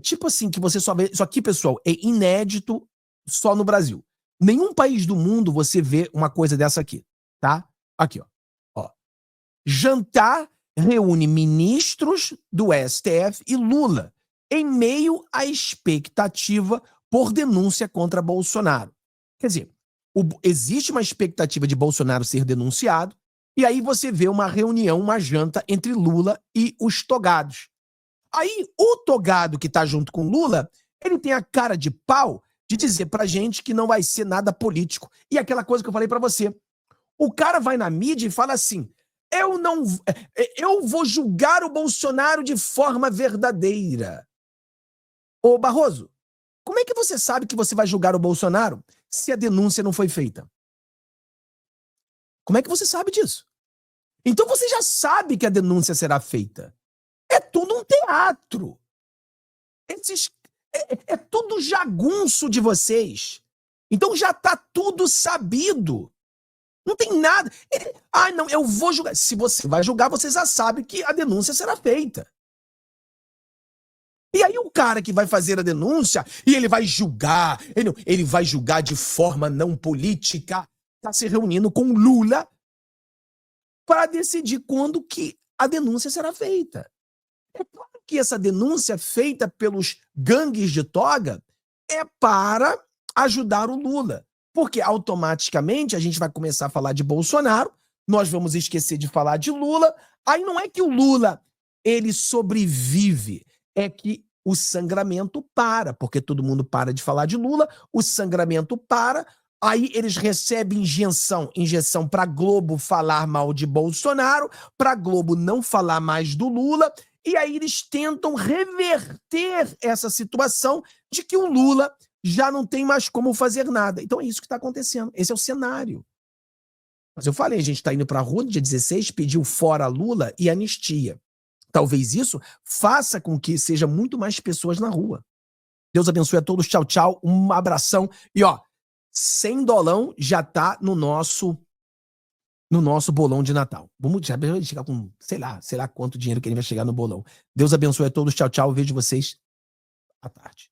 tipo assim, que você só vê, isso aqui, pessoal, é inédito só no Brasil. Nenhum país do mundo você vê uma coisa dessa aqui, tá? Aqui, ó. Jantar reúne ministros do STF e Lula em meio à expectativa por denúncia contra Bolsonaro. Quer dizer, existe uma expectativa de Bolsonaro ser denunciado, e aí você vê uma reunião, uma janta entre Lula e os togados. Aí o togado que tá junto com Lula, ele tem a cara de pau de dizer pra gente que não vai ser nada político. E aquela coisa que eu falei pra você. O cara vai na mídia e fala assim: eu vou julgar o Bolsonaro de forma verdadeira. Ô Barroso, como é que você sabe que você vai julgar o Bolsonaro se a denúncia não foi feita? Como é que você sabe disso? Então você já sabe que a denúncia será feita. É tudo um teatro. É tudo jagunço de vocês. Então já tá tudo sabido. Não tem nada. Não, eu vou julgar. Se você vai julgar, você já sabe que a denúncia será feita. E aí o cara que vai fazer a denúncia, e ele vai julgar, ele vai julgar de forma não política, está se reunindo com Lula para decidir quando que a denúncia será feita. É claro que essa denúncia feita pelos gangues de toga é para ajudar o Lula. Porque automaticamente a gente vai começar a falar de Bolsonaro, nós vamos esquecer de falar de Lula. Aí não é que o Lula ele sobrevive, é que o sangramento para, porque todo mundo para de falar de Lula, o sangramento para, aí eles recebem injeção para Globo falar mal de Bolsonaro, para Globo não falar mais do Lula, e aí eles tentam reverter essa situação de que o Lula já não tem mais como fazer nada. Então é isso que está acontecendo. Esse é o cenário. Mas eu falei, a gente está indo para a rua no dia 16, pediu fora Lula e anistia. Talvez isso faça com que seja muito mais pessoas na rua. Deus abençoe a todos. Tchau, tchau. Um abração. E ó, $100 já tá no nosso bolão de Natal. Vamos chegar com, sei lá quanto dinheiro que ele vai chegar no bolão. Deus abençoe a todos. Tchau, tchau. Vejo vocês à tarde.